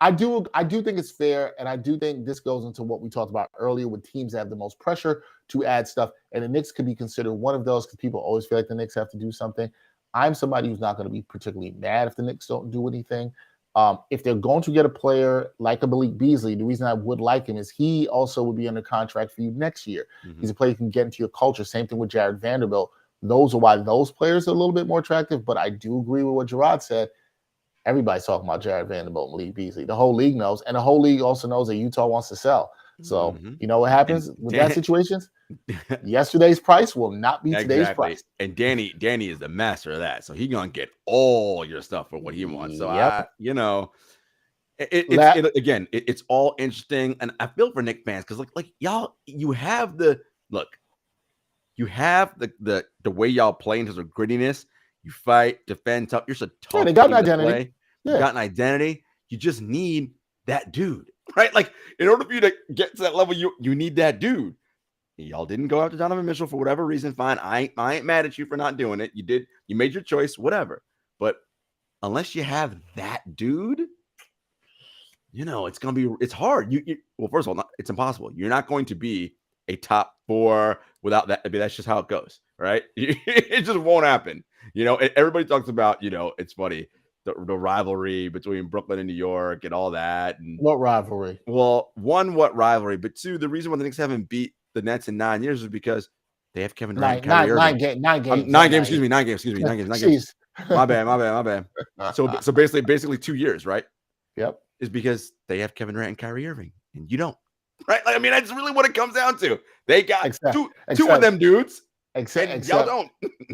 I do think it's fair, and I do think this goes into what we talked about earlier with teams that have the most pressure to add stuff, and the Knicks could be considered one of those because people always feel like the Knicks have to do something. I'm somebody who's not going to be particularly mad if the Knicks don't do anything. If they're going to get a player like a Malik Beasley, the reason I would like him is he also would be under contract for you next year. Mm-hmm. He's a player who can get into your culture. Same thing with Jared Vanderbilt. Those are why those players are a little bit more attractive, but I do agree with what Jarod said. Everybody's talking about Jared Vanderbilt and Malik Beasley. The whole league knows, and the whole league also knows that Utah wants to sell. So you know what happens with that situation? Yesterday's price will not be today's price. And Danny is the master of that. So he's gonna get all your stuff for what he wants. So it's all interesting, and I feel for Knicks fans because like y'all, you have the way y'all play in terms of grittiness. You fight, defend, tough. You're so tough. Yeah, they got an identity. You got an identity. You just need that dude, right? Like, in order for you to get to that level, you need that dude. Y'all didn't go after Donovan Mitchell for whatever reason. Fine, I ain't mad at you for not doing it. You made your choice, whatever. But unless you have that dude, it's hard. Well, first of all, it's impossible. You're not going to be a top 4 without that. That's just how it goes, right? It just won't happen. Everybody talks about, it's funny, the rivalry between Brooklyn and New York and all that. And what rivalry? Well, one, what rivalry? But two, the reason why the Knicks haven't beat the Nets in 9 years is because they have Kevin Durant. Nine games. 9 games. My bad. So basically 2 years, right? Yep. Is because they have Kevin Durant and Kyrie Irving, and you don't. Right? That's really what it comes down to. They got two of them dudes. Except y'all don't.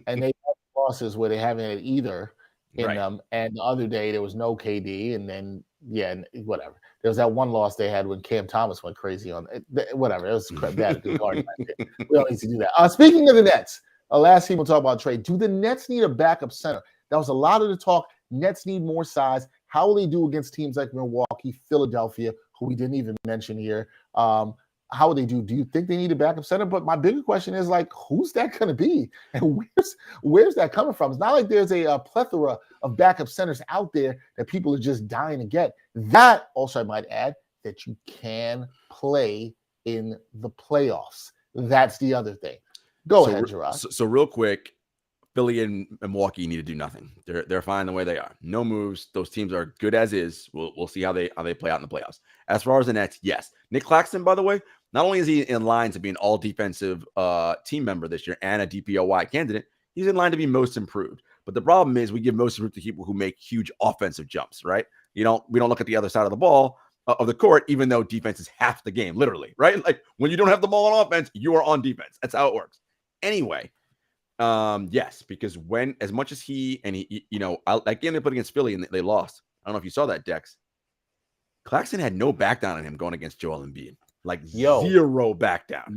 And they have losses where they haven't had either in them. And the other day there was no KD, and then whatever. There was that one loss they had when Cam Thomas went crazy on it. Whatever. It was bad. We don't need to do that. Speaking of the Nets, last team we'll talk about trade. Do the Nets need a backup center? That was a lot of the talk. Nets need more size. How will they do against teams like Milwaukee, Philadelphia, who we didn't even mention here? How would they do? Do you think they need a backup center? But my bigger question is, like, who's that going to be? And where's that coming from? It's not like there's a plethora of backup centers out there that people are just dying to get. That also, I might add, that you can play in the playoffs. That's the other thing. Go ahead, Jarod. So real quick, Philly and Milwaukee need to do nothing. They're fine the way they are. No moves. Those teams are good as is. We'll see how they play out in the playoffs. As far as the Nets, yes. Nick Claxton, by the way, not only is he in line to be an all defensive team member this year and a DPOY candidate, he's in line to be most improved. But the problem is we give most improved to people who make huge offensive jumps, right? We don't look at the other side of the ball of the court, even though defense is half the game, literally, right? Like when you don't have the ball on offense, you are on defense. That's how it works. Anyway, Yes, because when as much as he that game they played against Philly and they lost. I don't know if you saw that, Dex. Claxton had no back down on him going against Joel Embiid. Like zero back down.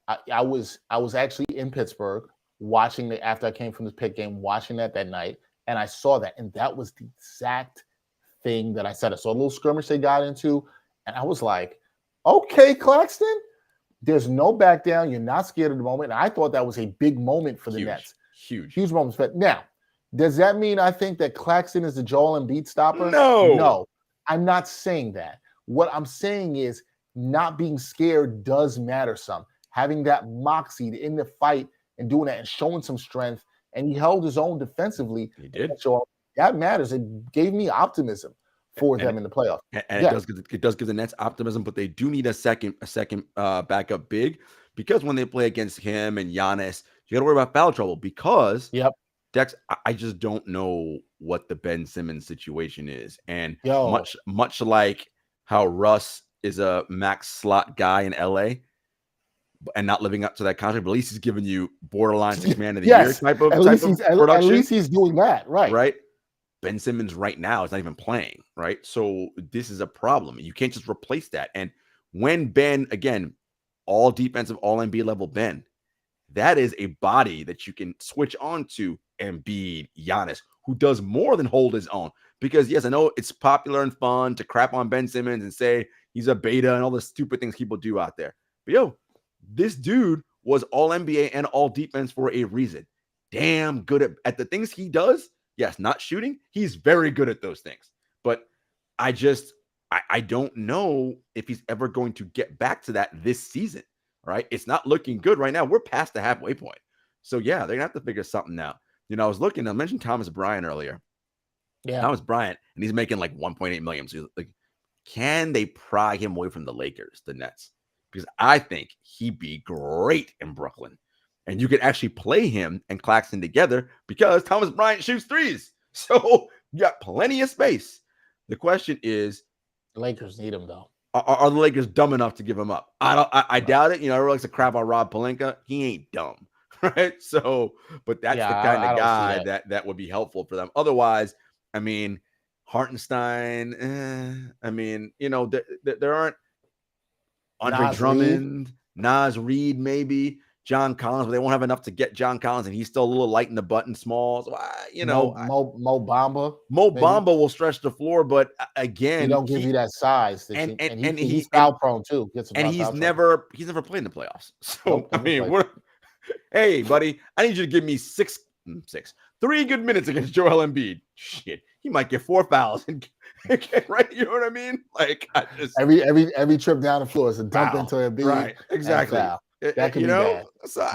I was actually in Pittsburgh watching after I came from the Pitt game, watching that night, and I saw that, and that was the exact thing that I said. I saw a little skirmish they got into, and I was like, okay, Claxton, there's no back down. You're not scared of the moment. And I thought that was a big moment for the Nets. Huge moments. But now, does that mean I think that Claxton is the Joel Embiid stopper? No. I'm not saying that. What I'm saying is not being scared does matter some. Having that moxie in the fight and doing that and showing some strength. And he held his own defensively. He did. That matters. It gave me optimism for them in the playoffs. And it does give the Nets optimism, but they do need a second backup big, because when they play against him and Giannis, you got to worry about foul trouble, because Dex, I just don't know what the Ben Simmons situation is. And much like how Russ is a max slot guy in LA and not living up to that contract, but at least he's giving you borderline 6 man of the year type of production. At least he's doing that, right? Ben Simmons right now is not even playing, right? So this is a problem. You can't just replace that. And when Ben, again, all defensive, all NBA level Ben, that is a body that you can switch on to Embiid, Giannis, who does more than hold his own. Because, yes, I know it's popular and fun to crap on Ben Simmons and say he's a beta and all the stupid things people do out there. But, this dude was all NBA and all defense for a reason. Damn good at the things he does. Yes, not shooting. He's very good at those things. But I don't know if he's ever going to get back to that this season, right? It's not looking good right now. We're past the halfway point. So, yeah, they're going to have to figure something out. I mentioned Thomas Bryant earlier. Yeah. Thomas Bryant, and he's making like $1.8 million. So, can they pry him away from the Lakers, the Nets? Because I think he'd be great in Brooklyn. And you could actually play him and Claxton together because Thomas Bryant shoots threes. So you got plenty of space. The question is, the Lakers need him, though. Are the Lakers dumb enough to give him up? I doubt it. Everyone likes to crap on Rob Pelinka. He ain't dumb, right? So, but that's the kind of guy that would be helpful for them. Otherwise, Hartenstein. There aren't Andre Drummond, Naz Reid, maybe. John Collins, but they won't have enough to get John Collins, and he's still a little light in the butt and small. So, Mo Bamba. Mo Bamba will stretch the floor, but again, he don't give you that size. And he's foul prone too. He's never played in the playoffs. So hey, buddy, I need you to give me 3 good minutes against Joel Embiid. Shit, he might get 4 fouls and right. You know what I mean? Like every trip down the floor is a dump into Embiid. Right, exactly. That could be bad. So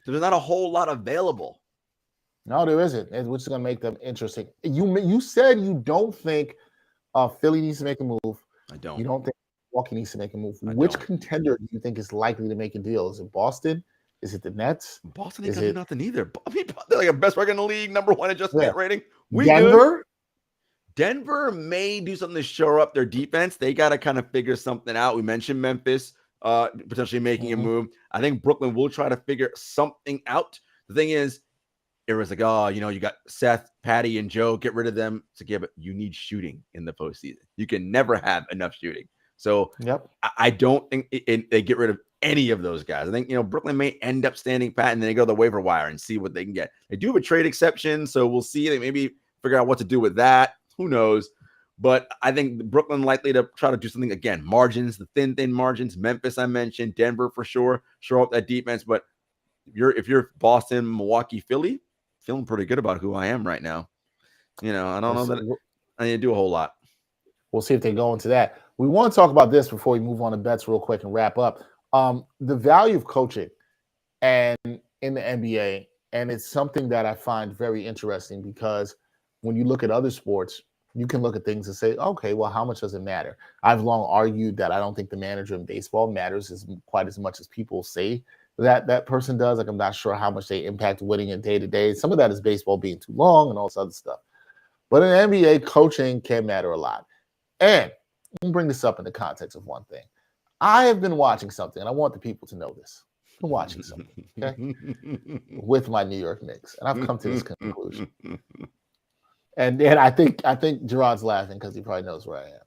there's not a whole lot available. No, there isn't, which is going to make them interesting. You said you don't think Philly needs to make a move. I don't. You don't think Milwaukee needs to make a move. Which contender do you think is likely to make a deal? Is it Boston? Is it the Nets? Boston ain't gonna do nothing either. They're like a best record in the league, #1 adjusted net rating. Denver may do something to shore up their defense. They got to kind of figure something out. We mentioned Memphis. Potentially making a move. I think Brooklyn will try to figure something out. The thing is, it was like, you got Seth, Patty, and Joe. Get rid of them. It's like, yeah, but you need shooting in the postseason. You can never have enough shooting. So I don't think they get rid of any of those guys. I think, Brooklyn may end up standing pat, and then they go to the waiver wire and see what they can get. They do have a trade exception, so we'll see. They maybe figure out what to do with that. Who knows? But I think Brooklyn likely to try to do something again. Margins, the thin margins. Memphis, I mentioned. Denver for sure. Show up that defense. But if you're Boston, Milwaukee, Philly, feeling pretty good about who I am right now. I don't know that I need to do a whole lot. We'll see if they go into that. We want to talk about this before we move on to bets real quick and wrap up. The value of coaching and in the NBA, and it's something that I find very interesting because when you look at other sports, you can look at things and say, okay, well, how much does it matter? I've long argued that I don't think the manager in baseball matters quite as much as people say that person does. Like, I'm not sure how much they impact winning in day-to-day. Some of that is baseball being too long and all this other stuff. But in NBA, coaching can matter a lot. And let me bring this up in the context of one thing. I have been watching something, and I want the people to know this. been watching something, okay, with my New York Knicks, and I've come to this conclusion. And I think Jarod's laughing because he probably knows where I am.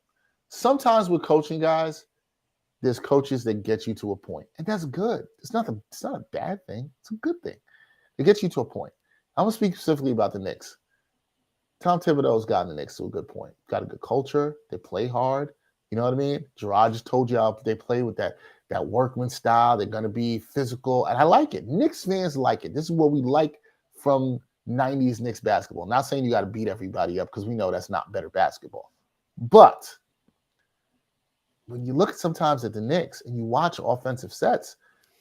Sometimes with coaching guys, there's coaches that get you to a point, and that's good. It's not a bad thing. It's a good thing. It gets you to a point. I'm gonna speak specifically about the Knicks. Tom Thibodeau's gotten the Knicks to a good point. Got a good culture. They play hard. You know what I mean? Jarod just told you how they play with that workman style. They're gonna be physical, and I like it. Knicks fans like it. This is what we like from 90s Knicks basketball. I'm not saying you got to beat everybody up because we know that's not better basketball. But when you look sometimes at the Knicks and you watch offensive sets,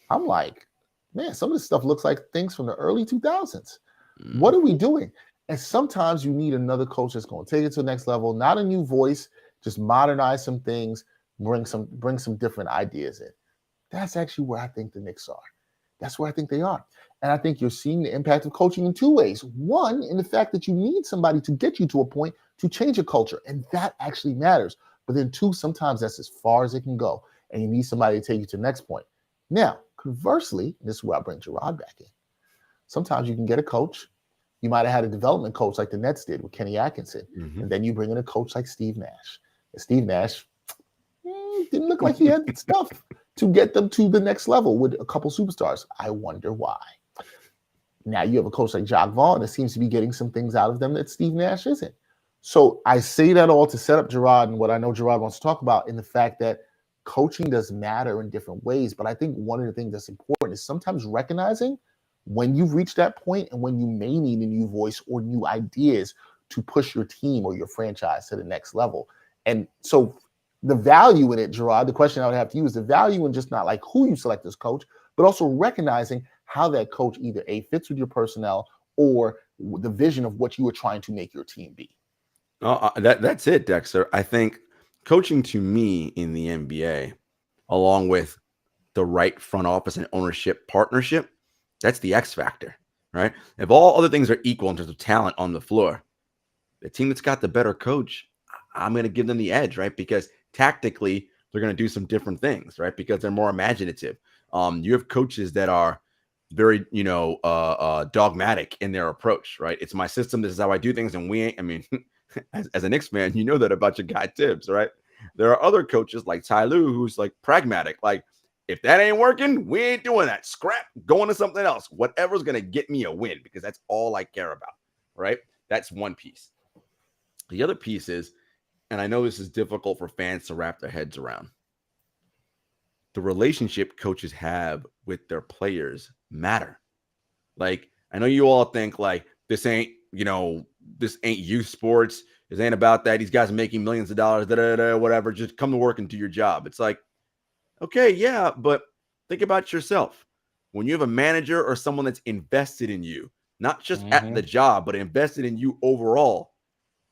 I'm like, man, some of this stuff looks like things from the early 2000s. What are we doing? And sometimes you need another coach that's going to take it to the next level, not a new voice, just modernize some things, bring some different ideas in. That's actually where I think the Knicks are. That's where I think they are. And I think you're seeing the impact of coaching in two ways. One, in the fact that you need somebody to get you to a point to change a culture, and that actually matters. But then two, sometimes that's as far as it can go, and you need somebody to take you to the next point. Now, conversely, this is where I bring Jarod back in. Sometimes you can get a coach. You might have had a development coach like the Nets did with Kenny Atkinson, and then you bring in a coach like Steve Nash. And Steve Nash didn't look like he had stuff to get them to the next level with a couple superstars. I wonder why. Now you have a coach like Jacques Vaughn that seems to be getting some things out of them that Steve Nash isn't. So I say that all to set up Jarod and what I know Jarod wants to talk about in the fact that coaching does matter in different ways. But I think one of the things that's important is sometimes recognizing when you've reached that point and when you may need a new voice or new ideas to push your team or your franchise to the next level. And so the value in it, Jarod, the question I would have to you is the value in just not like who you select as coach, but also recognizing how that coach either A, fits with your personnel or the vision of what you are trying to make your team be. That's it, Dexter. I think coaching to me in the NBA, along with the right front office and ownership partnership, that's the X factor, right? If all other things are equal in terms of talent on the floor, the team that's got the better coach, I'm going to give them the edge, right? Because tactically, they're going to do some different things, right? Because they're more imaginative. You have coaches that are very, dogmatic in their approach, right? It's my system. This is how I do things. And we ain't, I mean, as a Knicks fan, you know that about your guy Tibbs, right? There are other coaches like Ty Lue who's like pragmatic. Like, if that ain't working, we ain't doing that. Scrap, going to something else. Whatever's going to get me a win, because that's all I care about, right? That's one piece. The other piece is, and I know this is difficult for fans to wrap their heads around, the relationship coaches have with their players matter. Like, I know you all think like this ain't youth sports. This ain't about that. These guys are making millions of dollars, whatever. Just come to work and do your job. It's like, okay, yeah, but think about yourself. When you have a manager or someone that's invested in you, not just at the job, but invested in you overall,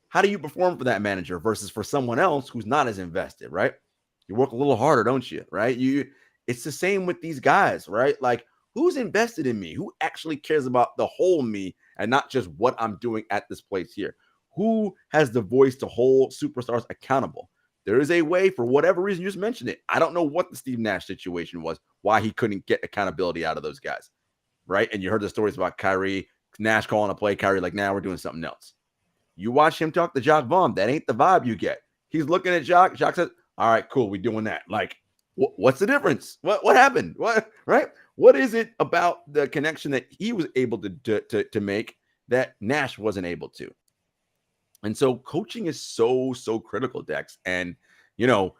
how do you perform for that manager versus for someone else who's not as invested, right? You work a little harder, don't you? Right? It's the same with these guys, right? Like, who's invested in me? Who actually cares about the whole me and not just what I'm doing at this place here? Who has the voice to hold superstars accountable? There is a way, for whatever reason, you just mentioned it. I don't know what the Steve Nash situation was, why he couldn't get accountability out of those guys, right? And you heard the stories about Kyrie, Nash calling a play, Kyrie like, nah, we're doing something else. You watch him talk to Jacques Vaughn, that ain't the vibe you get. He's looking at Jacques. Jacques says, all right, cool, we're doing that. Like, what's the difference? What happened? What, right? What is it about the connection that he was able to make that Nash wasn't able to? And so coaching is so critical, Dex. And, the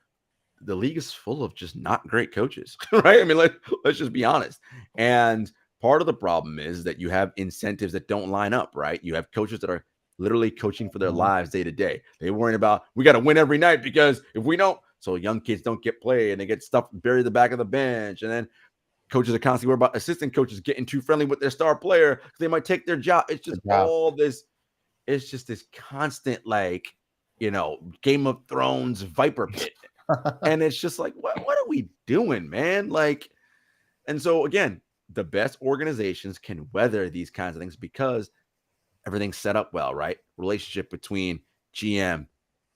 league is full of just not great coaches, right? I mean, let's just be honest. And part of the problem is that you have incentives that don't line up, right? You have coaches that are literally coaching for their lives day to day. They're worrying about, we got to win every night, because if we don't, so young kids don't get played and they get stuff buried at the back of the bench. And then coaches are constantly worried about assistant coaches getting too friendly with their star player because they might take their job. It's just all this. It's just this constant, Game of Thrones viper pit. And it's just like, what are we doing, man? Like, and so again, the best organizations can weather these kinds of things because everything's set up well, right? Relationship between GM,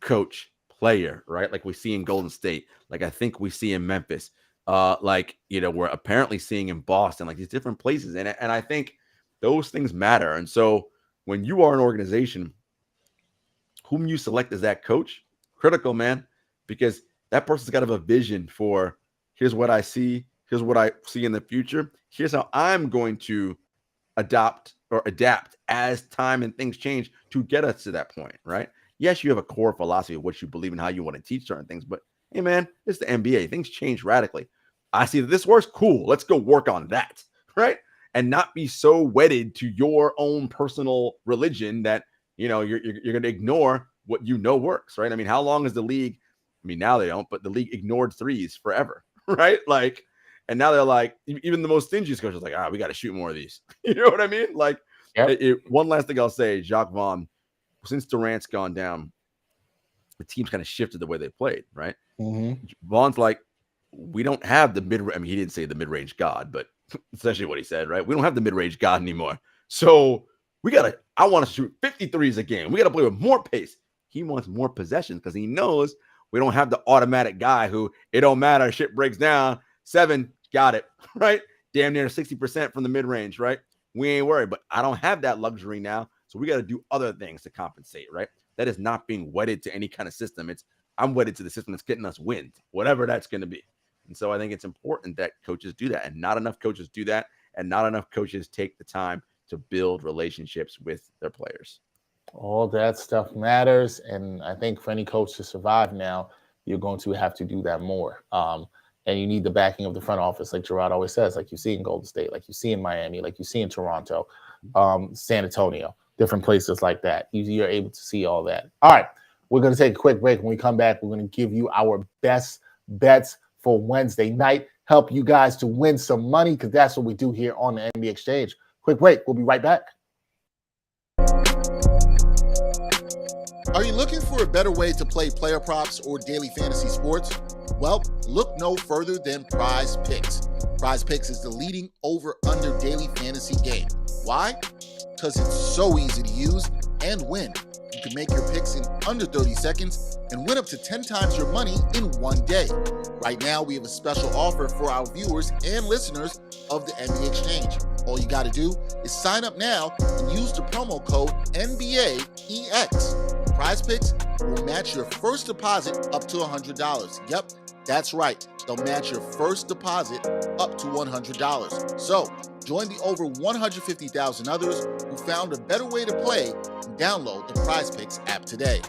coach, player, right? Like we see in Golden State, like I think we see in Memphis. we're apparently seeing in Boston, like these different places. And I think those things matter. And so when you are an organization, whom you select as that coach, critical, man, because that person's got to have a vision for here's what I see, here's what I see in the future, here's how I'm going to adopt or adapt as time and things change to get us to that point, right? Yes, you have a core philosophy of what you believe and how you want to teach certain things, but hey, man, it's the NBA. Things change radically. I see that this works. Cool. Let's go work on that, right? And not be so wedded to your own personal religion that you're going to ignore what works, right? I mean, how long is the league? I mean, now they don't, but the league ignored threes forever, right? Like, and now they're like, even the most stingy coaches like, we got to shoot more of these. You know what I mean? Like, one last thing I'll say, Jacques Vaughn, since Durant's gone down, the team's kind of shifted the way they played, right? Mm-hmm. Vaughn's like, we don't have the mid. I mean, he didn't say the mid-range god, but essentially what he said, right? We don't have the mid-range god anymore. So I want to shoot 53s a game. We got to play with more pace. He wants more possessions because he knows we don't have the automatic guy who it don't matter. Shit breaks down. 7, got it, right? Damn near 60% from the mid-range, right? We ain't worried, but I don't have that luxury now. So we got to do other things to compensate, right? That is not being wedded to any kind of system. I'm wedded to the system that's getting us wins, whatever that's going to be. And so I think it's important that coaches do that, and not enough coaches do that, and not enough coaches take the time to build relationships with their players. All that stuff matters, and I think for any coach to survive now, you're going to have to do that more. And you need the backing of the front office, like Jarod always says, like you see in Golden State, like you see in Miami, like you see in Toronto, San Antonio, different places like that. You're able to see all that. All right, we're going to take a quick break. When we come back, we're going to give you our best bets for Wednesday night, help you guys to win some money, because that's what we do here on the NBA Exchange. Quick break. We'll be right back. Are you looking for a better way to play player props or daily fantasy sports? Well, look no further than Prize Picks. Prize Picks is the leading over-under daily fantasy game. Why? Because it's so easy to use and win. You can make your picks in under 30 seconds and win up to 10 times your money in one day. Right now, we have a special offer for our viewers and listeners of the NBA Exchange. All you got to do is sign up now and use the promo code NBAEX. Prize Picks will match your first deposit up to $100. Yep, that's right. They'll match your first deposit up to $100. So, join the over 150,000 others who found a better way to play and download the Prize Picks app today.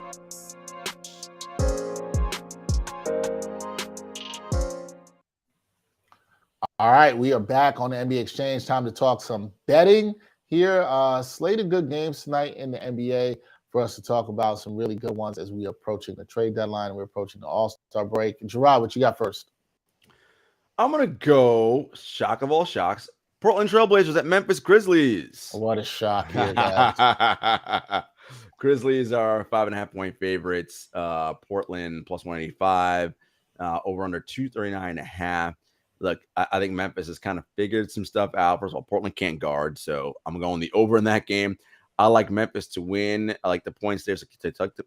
All right, we are back on the NBA Exchange. Time to talk some betting here. Slate of good games tonight in the NBA for us to talk about, some really good ones as we are approaching the trade deadline. We're approaching the All-Star break. Jarod, what you got first? I'm going to go, shock of all shocks, Portland Trailblazers at Memphis Grizzlies. What a shock here, guys. Grizzlies are 5.5-point favorites. Portland plus 185, over under 239.5. Look, I think Memphis has kind of figured some stuff out. First of all, Portland can't guard, so I'm going the over in that game. I like Memphis to win. I like the points there, so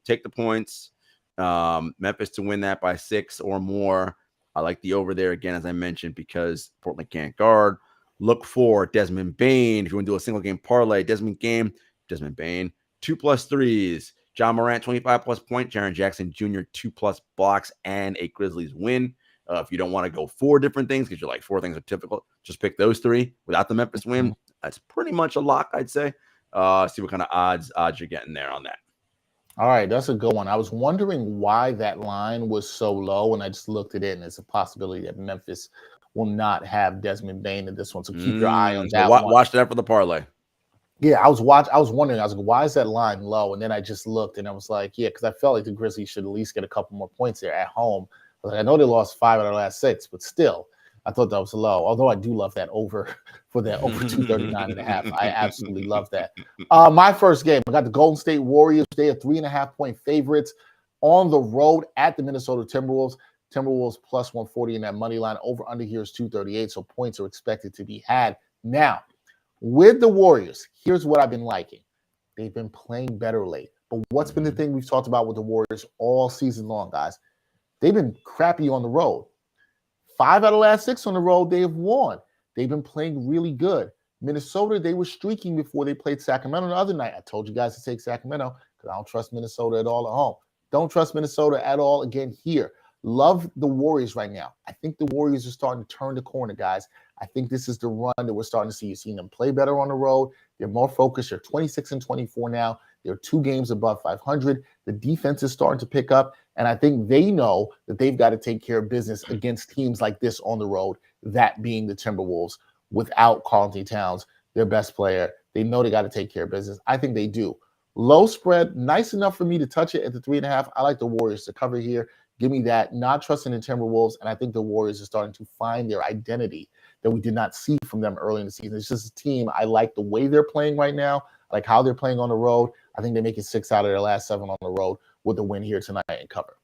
take the points. Memphis to win that by 6 or more. I like the over there again, as I mentioned, because Portland can't guard. Look for Desmond Bane. If you want to do a single game parlay, Desmond Bane, 2+ threes. John Morant, 25+ points. Jaren Jackson Jr., 2+ blocks and a Grizzlies win. If you don't want to go 4 different things because you're like 4 things are difficult, just pick those 3 without the Memphis win. That's pretty much a lock, I'd say. See what kind of odds you're getting there on that. All right, that's a good one. I was wondering why that line was so low, and I just looked at it, and it's a possibility that Memphis will not have Desmond Bane in this one. So keep your eye on that one. Watch that for the parlay. Yeah, I was wondering. I was like, why is that line low? And then I just looked, and I was like, yeah, because I felt like the Grizzlies should at least get a couple more points there at home. I know they lost 5 out of the last 6, but still, I thought that was low. Although I do love that over for that over 239.5. I absolutely love that. My first game, I got the Golden State Warriors. They are 3.5-point favorites on the road at the Minnesota Timberwolves. Timberwolves plus 140 in that money line. Over under here is 238, so points are expected to be had. Now, with the Warriors, here's what I've been liking. They've been playing better late. But what's been the thing we've talked about with the Warriors all season long, guys? They've been crappy on the road. 5 out of the last 6 on the road, they have won. They've been playing really good. Minnesota, they were streaking before they played Sacramento the other night. I told you guys to take Sacramento because I don't trust Minnesota at all at home. Don't trust Minnesota at all again here. Love the Warriors right now. I think the Warriors are starting to turn the corner, guys. I think this is the run that we're starting to see. You're seeing them play better on the road. They're more focused. They're 26-24 now. They're 2 games above 500. The defense is starting to pick up, and I think they know that they've got to take care of business against teams like this on the road, that being the Timberwolves, without Karl-Anthony Towns, their best player. They know they got to take care of business. I think they do. Low spread, nice enough for me to touch it at the 3.5. I like the Warriors to cover here. Give me that. Not trusting the Timberwolves, and I think the Warriors are starting to find their identity that we did not see from them early in the season. It's just a team. I like the way they're playing right now. I like how they're playing on the road. I think they make it 6 out of their last 7 on the road with the win here tonight and cover.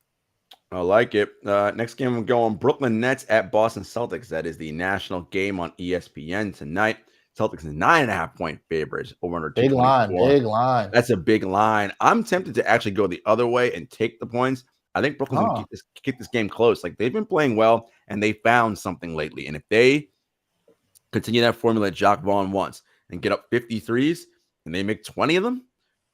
I like it. Next game, we're going Brooklyn Nets at Boston Celtics. That is the national game on ESPN tonight. Celtics is 9.5-point favorites over under 224. Big line. That's a big line. I'm tempted to actually go the other way and take the points. I think Brooklyn's going to keep this game close. Like, they've been playing well, and they found something lately. And if they continue that formula that Jacques Vaughn wants and get up 53s, and they make 20 of them,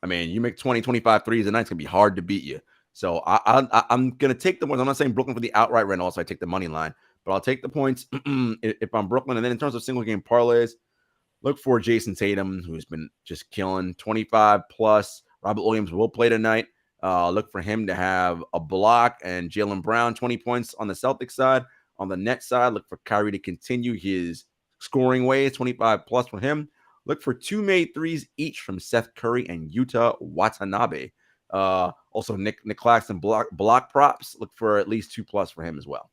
I mean, you make 20, 25 threes a night, it's going to be hard to beat you. So I'm going to take the points. I'm not saying Brooklyn for the outright rental, so I take the money line. But I'll take the points if I'm Brooklyn. And then in terms of single-game parlays, look for Jason Tatum, who's been just killing 25+. Robert Williams will play tonight. Look for him to have a block, and Jaylen Brown, 20 points on the Celtics side. On the Nets side, look for Kyrie to continue his scoring ways, 25+ for him. Look for 2 made threes each from Seth Curry and Yuta Watanabe. Also, Nick Claxton block props. Look for at least 2+ for him as well.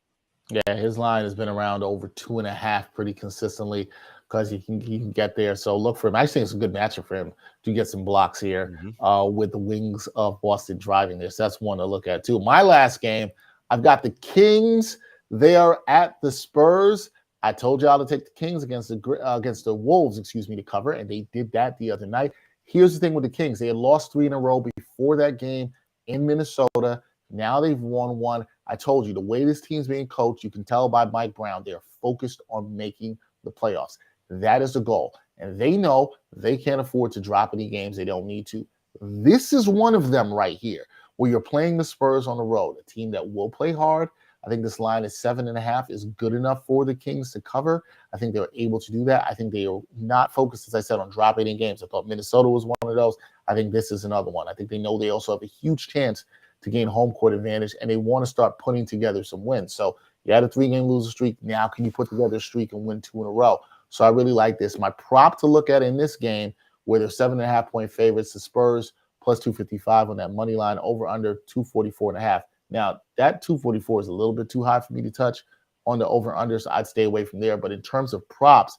Yeah, his line has been around over 2.5 pretty consistently because he can get there. So look for him. I think it's a good matchup for him to get some blocks here with the wings of Boston driving this. That's one to look at too. My last game, I've got the Kings. They are at the Spurs. I told y'all to take the Kings against the Wolves, to cover, and they did that the other night. Here's the thing with the Kings. They had lost 3 in a row before that game in Minnesota. Now they've won 1. I told you, the way this team's being coached, you can tell by Mike Brown, they're focused on making the playoffs. That is the goal. And they know they can't afford to drop any games they don't need to. This is one of them right here, where you're playing the Spurs on the road, a team that will play hard. I think this line is 7.5 is good enough for the Kings to cover. I think they're able to do that. I think they are not focused, as I said, on dropping any games. I thought Minnesota was one of those. I think this is another one. I think they know they also have a huge chance to gain home court advantage, and they want to start putting together some wins. So you had a 3-game loser streak. Now can you put together a streak and win 2 in a row? So I really like this. My prop to look at in this game, where they're 7.5-point favorites, the Spurs plus 255 on that money line, over under 244.5. Now, that 244 is a little bit too high for me to touch on the over-under, so I'd stay away from there. But in terms of props,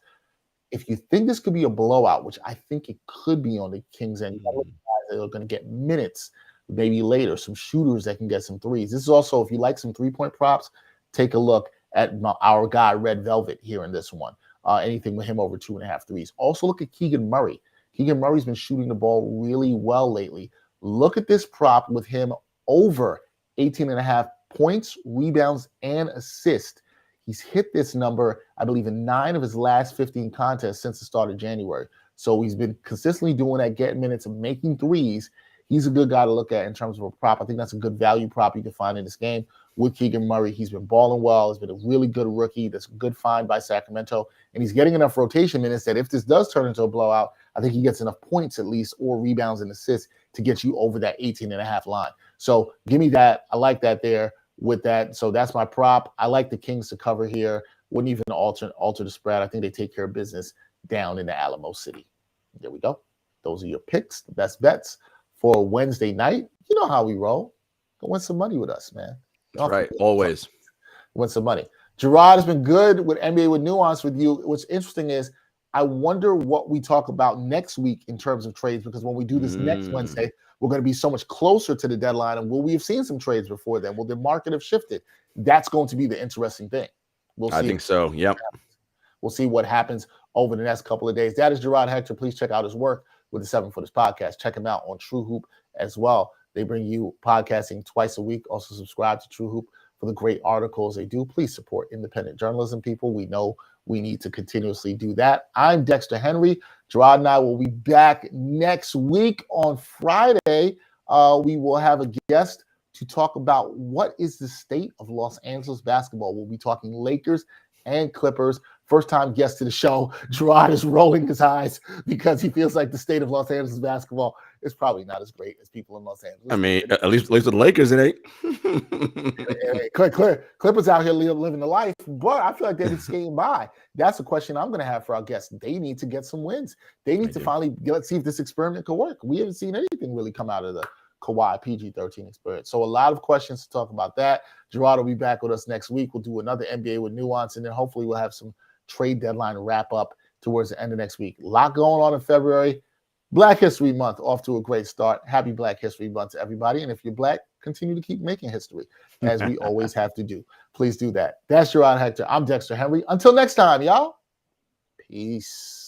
if you think this could be a blowout, which I think it could be on the Kings end, they're going to get minutes maybe later, some shooters that can get some threes. This is also, if you like some three-point props, take a look at our guy, Red Velvet, here in this one. Anything with him over 2.5 threes. Also, look at Keegan Murray. Keegan Murray's been shooting the ball really well lately. Look at this prop with him over 18.5 points, rebounds, and assists. He's hit this number, I believe, in 9 of his last 15 contests since the start of January. So he's been consistently doing that, getting minutes and making threes. He's a good guy to look at in terms of a prop. I think that's a good value prop you can find in this game with Keegan Murray. He's been balling well. He's been a really good rookie. That's a good find by Sacramento. And he's getting enough rotation minutes that if this does turn into a blowout, I think he gets enough points at least, or rebounds and assists, to get you over that 18.5 line. So give me that. I like that there with that. So that's my prop. I like the Kings to cover here. Wouldn't even alter the spread. I think they take care of business down in the Alamo City. There we go. Those are your picks, the best bets for Wednesday night. You know how we roll. Go win some money with us, man. That's right. Always. Win some money. Jarod has been good with NBA with Nuance with you. What's interesting is I wonder what we talk about next week in terms of trades, because when we do this next Wednesday, we're going to be so much closer to the deadline. And will we have seen some trades before then? Will the market have shifted? That's going to be the interesting thing. We'll see. I think so. Yep. We'll see what happens over the next couple of days. That is Jarod Hector. Please check out his work with the 7 Footers podcast. Check him out on True Hoop as well. They bring you podcasting twice a week. Also subscribe to True Hoop for the great articles they do. Please support independent journalism, people. We know we need to continuously do that. I'm Dexter Henry. Jarod and I will be back next week on Friday. We will have a guest to talk about what is the state of Los Angeles basketball. We'll be talking Lakers and Clippers. First-time guest to the show. Jarod is rolling his eyes because he feels like the state of Los Angeles basketball is probably not as great as people in Los Angeles. I mean, at least with the Lakers, it ain't. Clippers out here living the life, but I feel like they've been skating by. That's a question I'm going to have for our guests. They need to get some wins. They need to finally let's see if this experiment could work. We haven't seen anything really come out of the Kawhi PG-13 experience. So a lot of questions to talk about that. Jarod will be back with us next week. We'll do another NBA with nuance, and then hopefully we'll have some trade deadline wrap up towards the end of next week. A lot going on in February. Black History Month off to a great start. Happy Black History Month to everybody. And if you're Black, continue to keep making history, as we always have to do. Please do that. That's Jarod Hector. I'm Dexter Henry. Until next time, y'all. Peace.